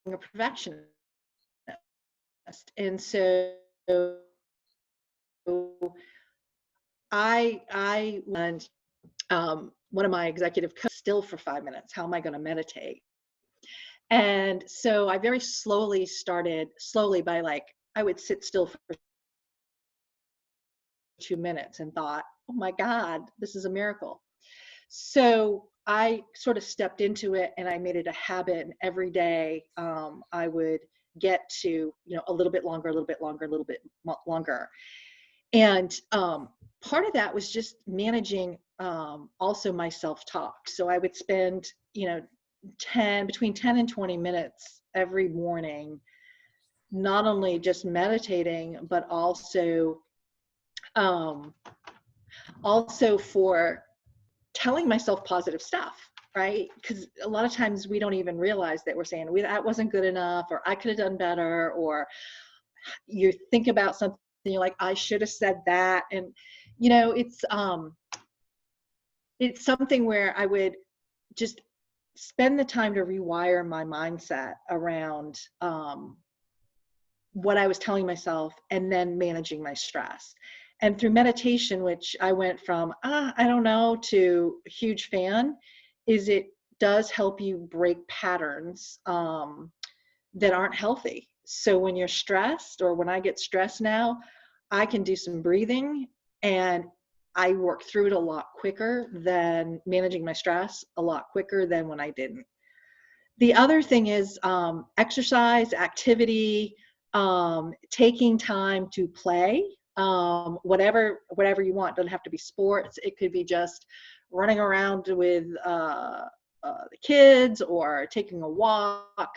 a perfectionist. And so I learned one of my executive coaches still for 5 minutes. How am I going to meditate? And so I very slowly started by like, I would sit still for 2 minutes and thought, oh my God, this is a miracle. So I sort of stepped into it and I made it a habit. And every day I would get to, you know, a little bit longer, a little bit longer, a little bit longer. And part of that was just managing also my self-talk. So I would spend, you know, between 10 and 20 minutes every morning, not only just meditating, but also for telling myself positive stuff, right? Because a lot of times we don't even realize that we're saying, that wasn't good enough, or I could have done better, or you think about something, you're like, I should have said that. And, you know, it's something where I would just spend the time to rewire my mindset around what I was telling myself and then managing my stress. And through meditation, which I went from, I don't know, to a huge fan, is it does help you break patterns that aren't healthy. So when you're stressed, or when I get stressed now, I can do some breathing and I work through it a lot quicker than managing my stress, a lot quicker than when I didn't. The other thing is exercise, activity, taking time to play, whatever you want. Doesn't have to be sports. It could be just running around with the kids, or taking a walk.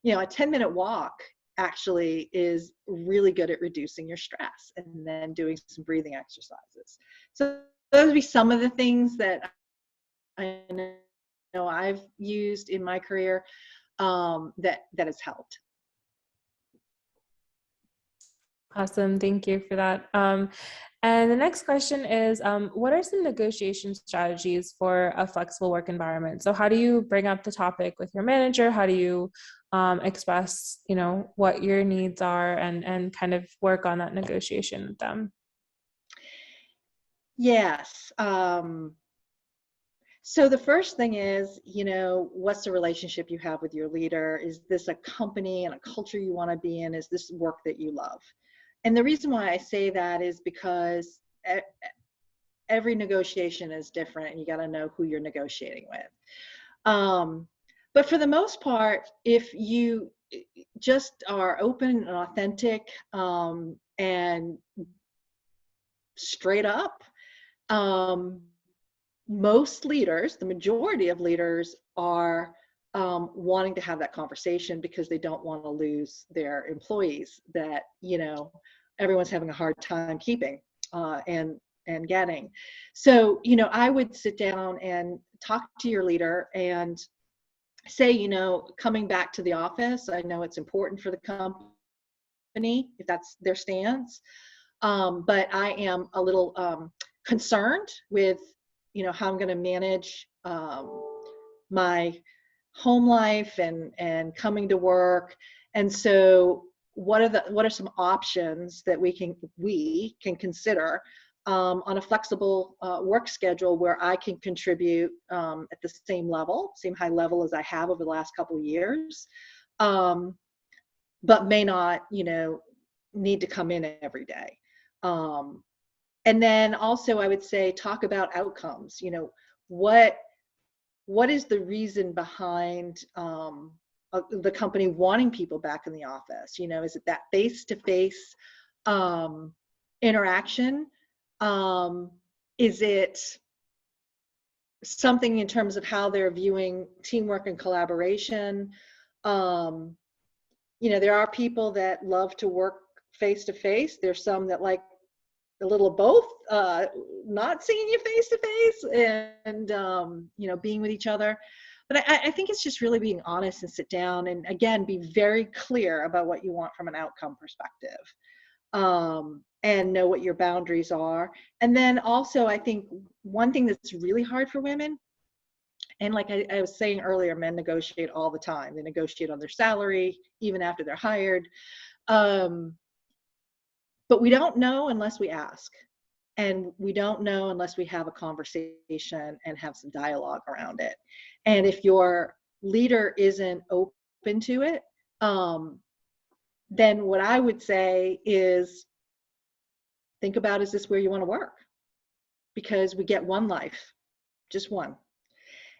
You know, a 10-minute walk actually is really good at reducing your stress, and then doing some breathing exercises. So those would be some of the things that I know I've used in my career that has helped. Awesome. Thank you for that. And the next question is, what are some negotiation strategies for a flexible work environment? So how do you bring up the topic with your manager? How do you express, you know, what your needs are, and kind of work on that negotiation with them? Yes. So the first thing is, you know, what's the relationship you have with your leader? Is this a company and a culture you want to be in? Is this work that you love? And the reason why I say that is because every negotiation is different, and you got to know who you're negotiating with. But for the most part, if you just are open and authentic and straight up, most leaders, the majority of leaders, are wanting to have that conversation because they don't want to lose their employees that, you know, everyone's having a hard time keeping and getting. So, you know, I would sit down and talk to your leader and say, you know, coming back to the office, I know it's important for the company, if that's their stance, but I am a little concerned with, you know, how I'm going to manage my home life and coming to work. And so what are some options that we can consider on a flexible work schedule where I can contribute at the same high level as I have over the last couple of years, but may not, you know, need to come in every day. And then also I would say, talk about outcomes. You know, what is the reason behind the company wanting people back in the office? You know, is it that face-to-face interaction? Is it something in terms of how they're viewing teamwork and collaboration? You know, there are people that love to work face-to-face. There's some that like a little of both, not seeing you face to face and you know, being with each other. But I think it's just really being honest and sit down and, again, be very clear about what you want from an outcome perspective, and know what your boundaries are. And then also, I think one thing that's really hard for women, and like I was saying earlier, men negotiate all the time. They negotiate on their salary even after they're hired. But we don't know unless we ask. And we don't know unless we have a conversation and have some dialogue around it. And if your leader isn't open to it, then what I would say is think about, is this where you want to work? Because we get one life, just one.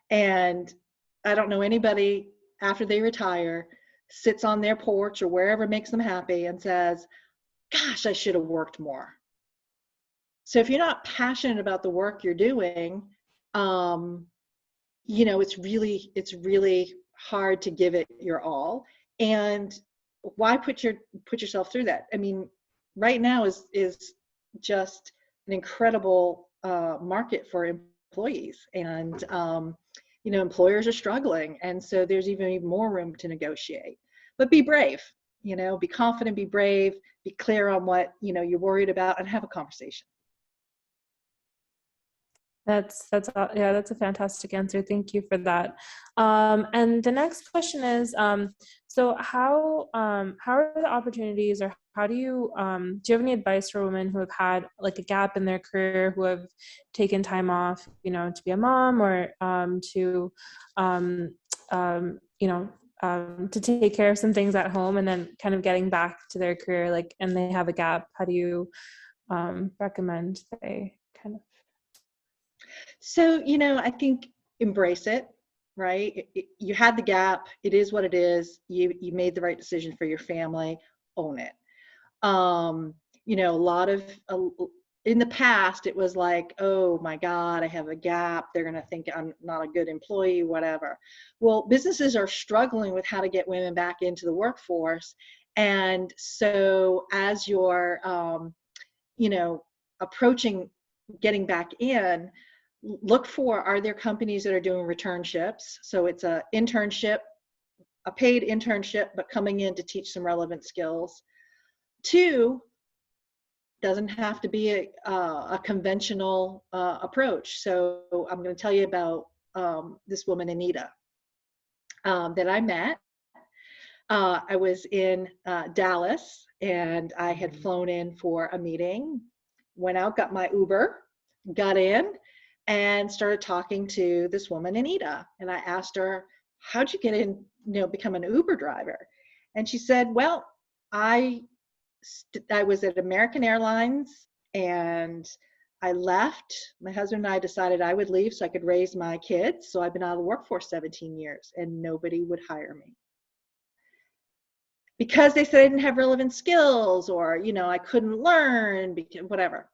And I don't know anybody after they retire sits on their porch or wherever makes them happy and says, gosh, I should have worked more. So if you're not passionate about the work you're doing, you know, it's really hard to give it your all. And why put yourself through that? I mean, right now is just an incredible market for employees, and you know, employers are struggling, and so there's even more room to negotiate. But be brave, you know, be confident, be brave, be clear on what, you know, you're worried about, and have a conversation. That's a fantastic answer. Thank you for that. And the next question is, so how are the opportunities, or how do you have any advice for women who have had like a gap in their career, who have taken time off, you know, to be a mom, or to take care of some things at home, and then kind of getting back to their career, like, and they have a gap? How do you recommend they kind of? So, you know, I think embrace it, right? You had the gap. It is what it is. You made the right decision for your family. Own it. You know, a lot of, in the past, it was like, oh my God, I have a gap. They're going to think I'm not a good employee, whatever. Well, businesses are struggling with how to get women back into the workforce. And so as you're, you know, approaching getting back in, look for, are there companies that are doing returnships? So it's a internship, a paid internship, but coming in to teach some relevant skills. 2, doesn't have to be a conventional approach. So I'm going to tell you about this woman, Anita, that I met. I was in Dallas, and I had flown in for a meeting, went out, got my Uber, got in, and started talking to this woman, Anita. And I asked her, how'd you get in, you know, become an Uber driver? And she said, well, I was at American Airlines, and I left. My husband and I decided I would leave so I could raise my kids. So I've been out of the workforce 17 years, and nobody would hire me, because they said I didn't have relevant skills, or, you know, I couldn't learn, whatever.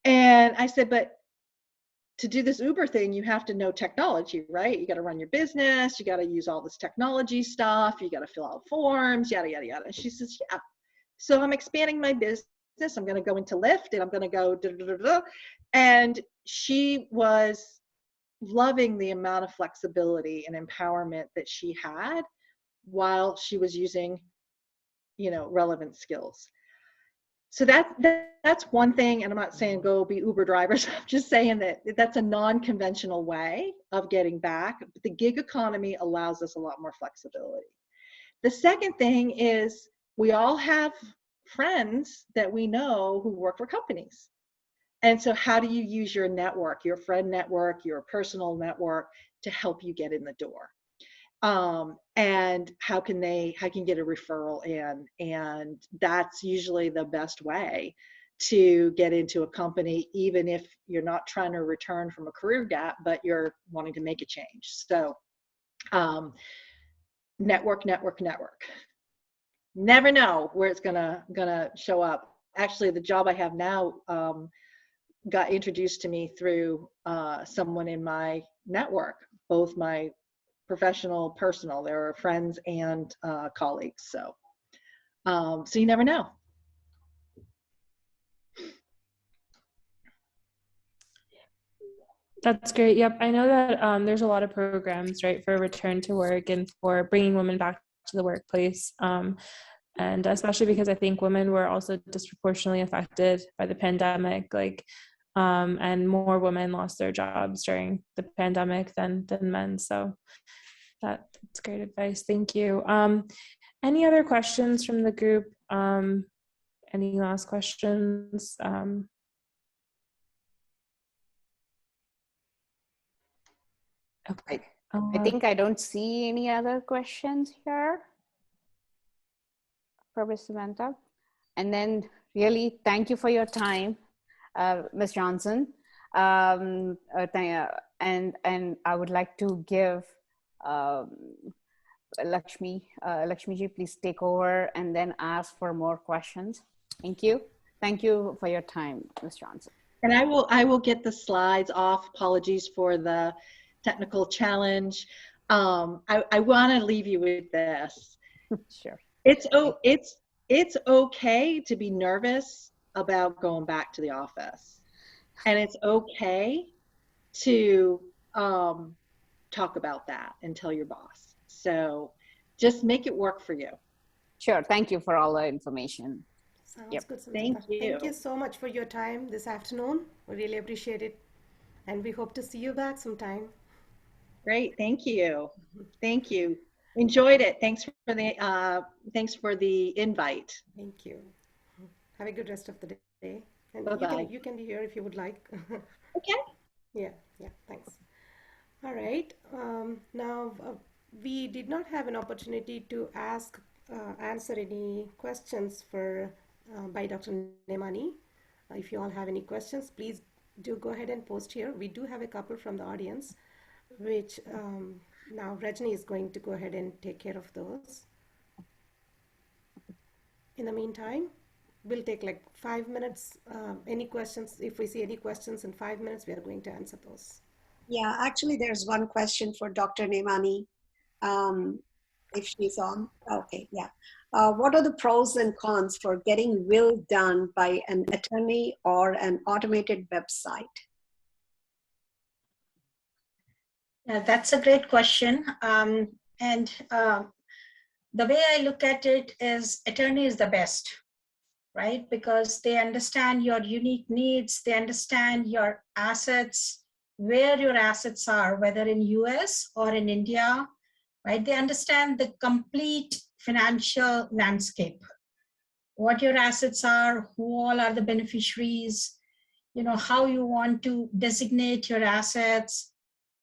And I said, but to do this Uber thing, you have to know technology, right? You got to run your business. You got to use all this technology stuff. You got to fill out forms, yada, yada, yada. And she says, yeah. So I'm expanding my business. I'm going to go into Lyft, and I'm going to go da, da, da, da. And she was loving the amount of flexibility and empowerment that she had while she was using, you know, relevant skills. So that's one thing. And I'm not saying go be Uber drivers. I'm just saying that that's a non-conventional way of getting back. But the gig economy allows us a lot more flexibility. The second thing is, we all have friends that we know who work for companies. And so how do you use your network, your friend network, your personal network, to help you get in the door? And how can you get a referral in? And that's usually the best way to get into a company, even if you're not trying to return from a career gap, but you're wanting to make a change. So network. Never know where it's gonna show up. Actually, the job I have now got introduced to me through someone in my network, both my professional, personal. There are friends and colleagues. So you never know. That's great. Yep. I know that there's a lot of programs, right, for return to work and for bringing women back to the workplace. And especially because I think women were also disproportionately affected by the pandemic, like, and more women lost their jobs during the pandemic than men. So that's great advice. Thank you. Any other questions from the group? any last questions? Okay. I think I don't see any other questions here for Ms. Samantha. And then really thank you for your time, Ms. Johnson. And I would like to give Lakshmiji, please take over and then ask for more questions. Thank you. Thank you for your time, Ms. Johnson. And I will get the slides off. Apologies for the technical challenge. I want to leave you with this. Sure. It's okay to be nervous about going back to the office, and it's okay to talk about that and tell your boss. So just make it work for you. Sure. Thank you for all the information. Sounds good, Samantha. Thank you. Thank you so much for your time this afternoon. We really appreciate it. And we hope to see you back sometime. Great. Thank you. Thank you. Enjoyed it. Thanks for the invite. Thank you. Have a good rest of the day. And Bye-bye. you can be here if you would like. Okay. Yeah, thanks. All right. Now, we did not have an opportunity to answer any questions by Dr. Nemani. If you all have any questions, please do go ahead and post here. We do have a couple from the audience, which now Rajni is going to go ahead and take care of those. In the meantime, we'll take like 5 minutes. Any questions? If we see any questions in 5 minutes, we are going to answer those. Yeah, actually, there's one question for Dr. Nemani, if she's on. Okay, yeah. What are the pros and cons for getting will done by an attorney or an automated website? Yeah, that's a great question. The way I look at it is attorney is the best, right? Because they understand your unique needs, they understand your assets, where your assets are, whether in US or in India, right? They understand the complete financial landscape, what your assets are, who all are the beneficiaries, how you want to designate your assets.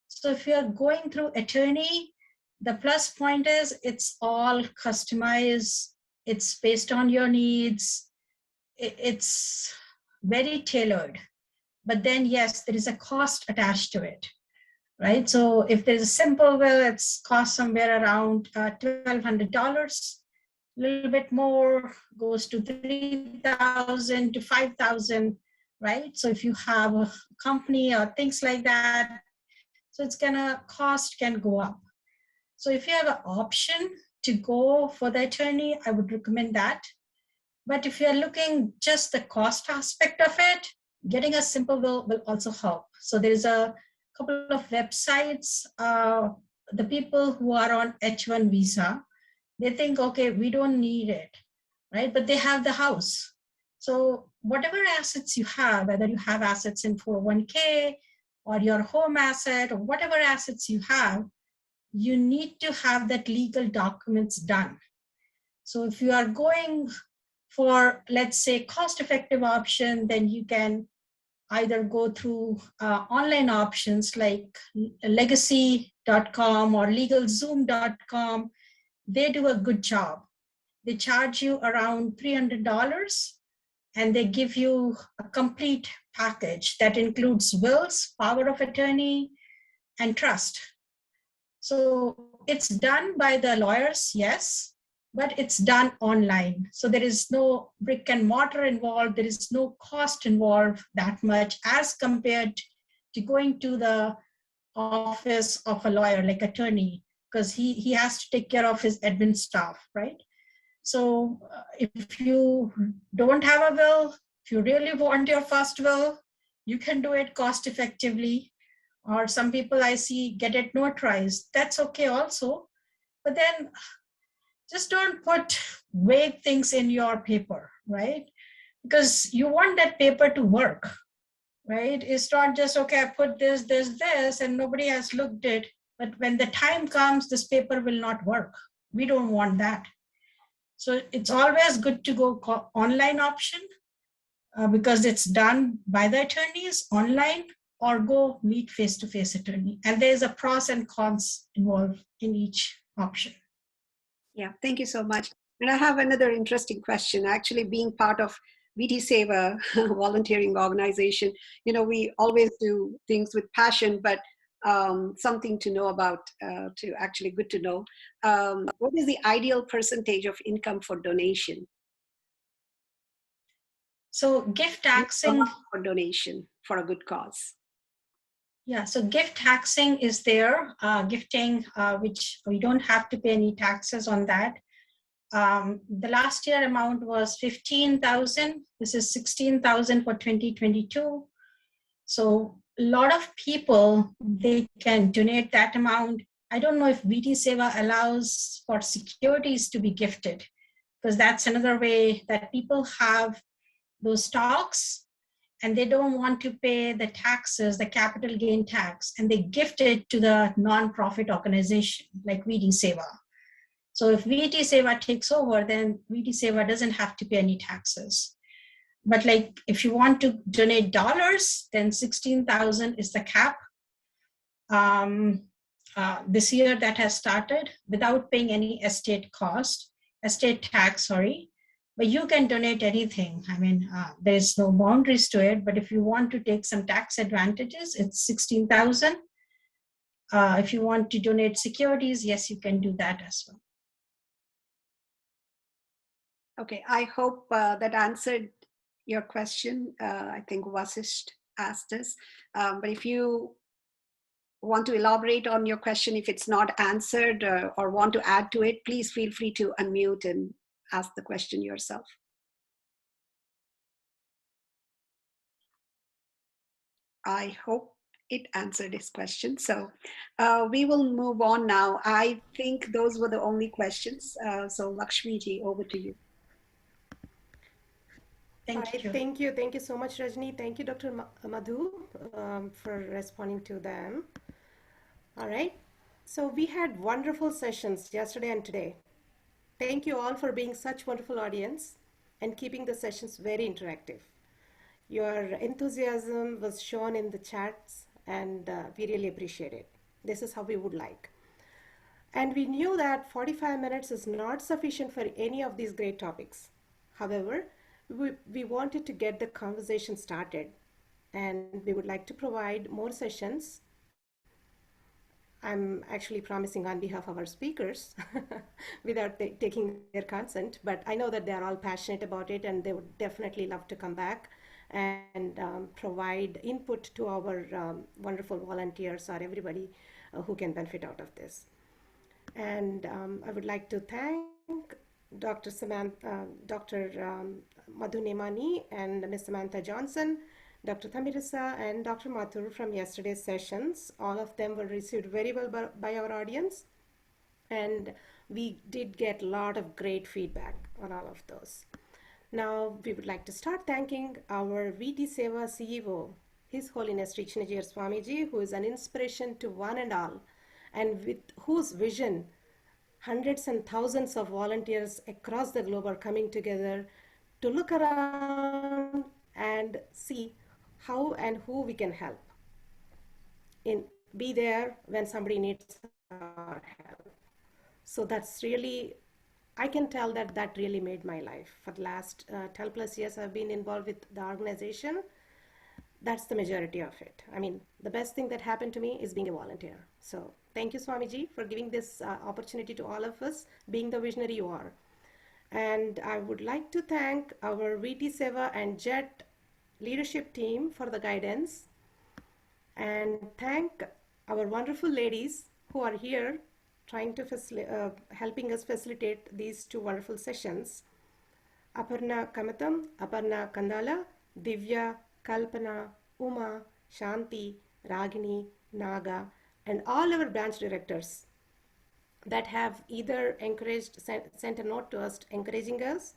So if you're going through attorney, the plus point is it's all customized, it's based on your needs, it's very tailored. But then, yes, there is a cost attached to it, right? So if there's a simple will, it's cost somewhere around $1,200, a little bit more, goes to $3,000 to $5,000, right? So if you have a company or things like that, so it's cost can go up. So if you have an option to go for the attorney, I would recommend that. But if you're looking just the cost aspect of it, getting a simple will also help. So there's a couple of websites, the people who are on H1 visa, they think, okay, we don't need it, right? But they have the house. So whatever assets you have, whether you have assets in 401k or your home asset or whatever assets you have, you need to have that legal documents done. So if you are going for, let's say, cost-effective option, then you can either go through online options like legacy.com or legalzoom.com. They do a good job. They charge you around $300 and they give you a complete package that includes wills, power of attorney, and trust. So it's done by the lawyers, yes, but it's done online. So there is no brick and mortar involved. There is no cost involved that much as compared to going to the office of a lawyer like attorney, because he has to take care of his admin staff, right? So if you don't have a will, if you really want your first will, you can do it cost effectively. Or some people I see get it notarized. That's okay also. But then just don't put vague things in your paper, right? Because you want that paper to work, right? It's not just, okay, I put this, and nobody has looked at it. But when the time comes, this paper will not work. We don't want that. So it's always good to go online option because it's done by the attorneys online, or go meet face-to-face attorney. And there's a pros and cons involved in each option. Yeah, thank you so much. And I have another interesting question. Actually, being part of VT Seva volunteering organization, we always do things with passion, but something to know about, to actually good to know. What is the ideal percentage of income for donation? So gift taxing for donation for a good cause. Yeah, so gift taxing is there, gifting, which we don't have to pay any taxes on that. The last year amount was 15,000. This is 16,000 for 2022. So a lot of people, they can donate that amount. I don't know if VT Seva allows for securities to be gifted, because that's another way that people have those stocks and they don't want to pay the taxes, the capital gain tax, and they gift it to the non-profit organization like VT Seva. So if VT Seva takes over, then VT Seva doesn't have to pay any taxes. But like if you want to donate dollars, then 16,000 is the cap. This year that has started without paying any estate tax, sorry. But you can donate anything. I mean, there's no boundaries to it. But if you want to take some tax advantages, it's 16,000. If you want to donate securities, yes, you can do that as well. Okay, I hope that answered your question. I think Vasisht asked us. But if you want to elaborate on your question, if it's not answered or want to add to it, please feel free to unmute and ask the question yourself. I hope it answered his question. So we will move on now. I think those were the only questions. So Lakshmi ji, over to you. Thank you. Thank you so much, Rajni. Thank you, Dr. Madhu, for responding to them. All right. So we had wonderful sessions yesterday and today. Thank you all for being such wonderful audience and keeping the sessions very interactive. Your enthusiasm was shown in the chats, and we really appreciate it. This is how we would like. And we knew that 45 minutes is not sufficient for any of these great topics. However, we wanted to get the conversation started, and we would like to provide more sessions. I'm actually promising on behalf of our speakers without taking their consent, but I know that they're all passionate about it and they would definitely love to come back and provide input to our wonderful volunteers or everybody who can benefit out of this. And I would like to thank Dr. Madhu Nemani and Ms. Samantha Johnson, Dr. Thamirisa and Dr. Mathur from yesterday's sessions. All of them were received very well by our audience, and we did get a lot of great feedback on all of those. Now we would like to start thanking our VT Seva CEO, His Holiness Richnajir Swamiji, who is an inspiration to one and all, and with whose vision hundreds and thousands of volunteers across the globe are coming together to look around and see how and who we can help. Be there when somebody needs our help. So that's really, I can tell that really made my life. For the last 10 plus years I've been involved with the organization. That's the majority of it. I mean, the best thing that happened to me is being a volunteer. So thank you, Swamiji, for giving this opportunity to all of us, being the visionary you are. And I would like to thank our VT Seva and JET leadership team for the guidance, and thank our wonderful ladies who are here trying to helping us facilitate these two wonderful sessions. Aparna Kamatam, Aparna Kandala, Divya, Kalpana, Uma, Shanti, Ragini, Naga, and all our branch directors that have either sent a note to us encouraging us,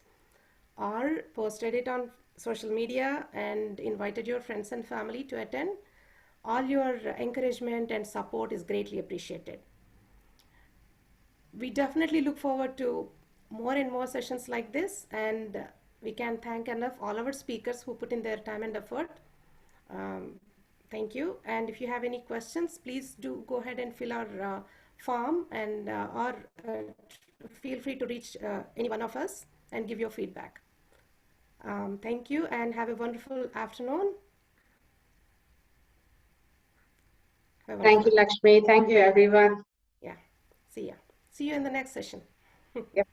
or posted it on social media and invited your friends and family to attend. All your encouragement and support is greatly appreciated. We definitely look forward to more and more sessions like this, and we can thank enough all our speakers who put in their time and effort. Thank you. And if you have any questions, please do go ahead and fill our form, and or feel free to reach any one of us and give your feedback. Thank you, and have a wonderful afternoon. Thank you, Lakshmi. Thank you, everyone. Yeah. See ya. See you in the next session. Yep.